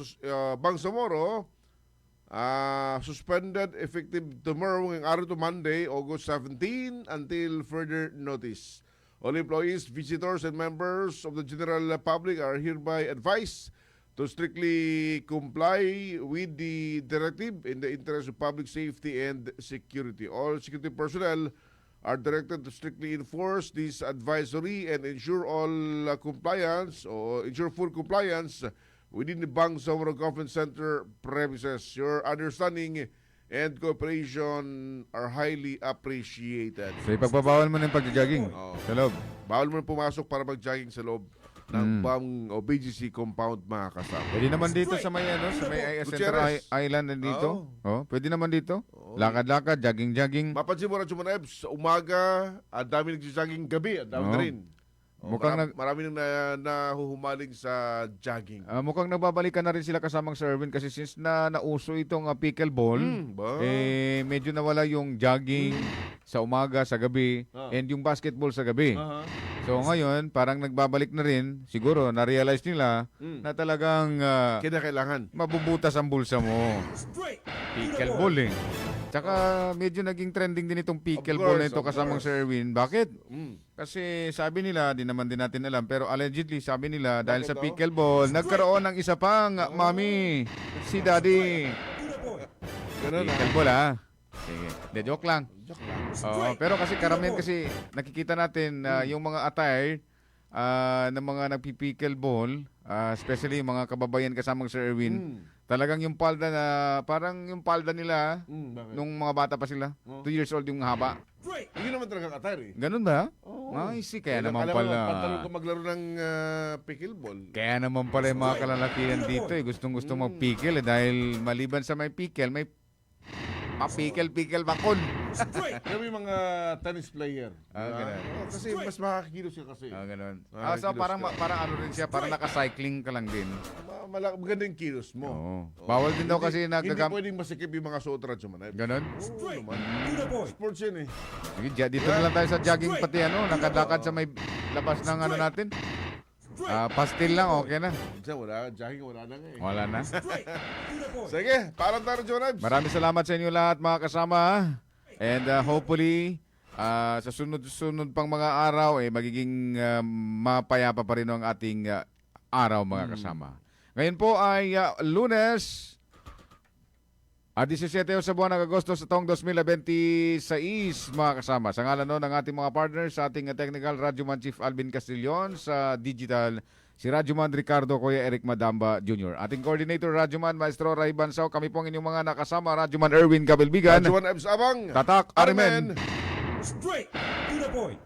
suspended effective tomorrow, ngayong araw to Monday, August 17 until further notice. All employees, visitors, and members of the general public are hereby advised to strictly comply with the directive in the interest of public safety and security. All security personnel are directed to strictly enforce this advisory and ensure full compliance within the Bangsamoro Government Center premises. Your understanding and cooperation are highly appreciated. So ipagbabawal mo ng pag-jogging sa loob. Bawal mo na pumasok para mag-jogging sa loob ng BAM o BGC compound, mga kasama. Pwede naman dito sa may Center Island dito. Pwede naman dito. Lakad-lakad, jogging-jogging. Mapansin mo, Radyo Manebs, sa umaga, ang dami nagsijogging, gabi, ang dami na rin. Marami nang nahuhumaling sa jogging. Mukhang nagbabalikan na rin sila kasamang Sir Erwin kasi since nauso itong pickleball, medyo nawala yung jogging sa umaga, sa gabi, and yung basketball sa gabi. So ngayon, parang nagbabalik na rin. Siguro, na-realize nila na talagang kinakailangan mabubutas ang bulsa mo. Pickleball Tsaka medyo naging trending din itong pickleball na ito kasamang Sir Erwin. Bakit? Kasi sabi nila, di naman din natin alam, pero allegedly sabi nila dahil sa pickleball, nagkaroon ng isa pang mami, si Daddy. Pickleball Sige. De, joke lang. Pero kasi karamihan kasi nakikita natin yung mga attire ng mga nagpipickleball, especially yung mga kababayan kasamang Sir Erwin, talagang yung palda na, parang yung palda nila nung mga bata pa sila, 2 years old yung haba. Hindi naman talaga attire Ganun ba? Ay, kaya naman pala. Pantalon ko maglaro ng pickleball. Kaya naman pala yung mga kalalakihan dito gustong-gusto mag-pickle dahil maliban sa may pickle, may pa-pickle bakon. Kami mga tennis player. Kasi mas makakakilos siya kasi. Ganun. So parang ano rin siya, parang naka-cycling ka lang din. Maganda yung kilos mo. Bawal din daw kasi hindi pwedeng masikip yung mga suot Radyo Manebs. Ganun? Sports yun Sige, dito na lang tayo sa jogging pati nakadakad sa may labas ng natin. Pastil lang, okay na. Jogging wala na nga Wala na. Sige, paalam tayo Radyo Manebs. Maraming salamat sa inyo lahat mga kasama. And hopefully, sa sunod-sunod pang mga araw, magiging mapayapa pa rin ang ating araw mga kasama. Ngayon po ay Lunes, 17 sa buwan ng Agosto sa taong 2026 mga kasama. Sa ngalan ng ating mga partners sa ating technical, Radyoman Chief Alvin Castillon, sa digital, si Radyoman Ricardo Kuya Eric Madamba Jr. Ating coordinator, Radyoman Maestro Ray Bansao. Kami pong inyong mga nakasama, Radyoman Erwin Kabelbigan. Radyoman Ebs Abang. Tatak Arimen. Straight to the point.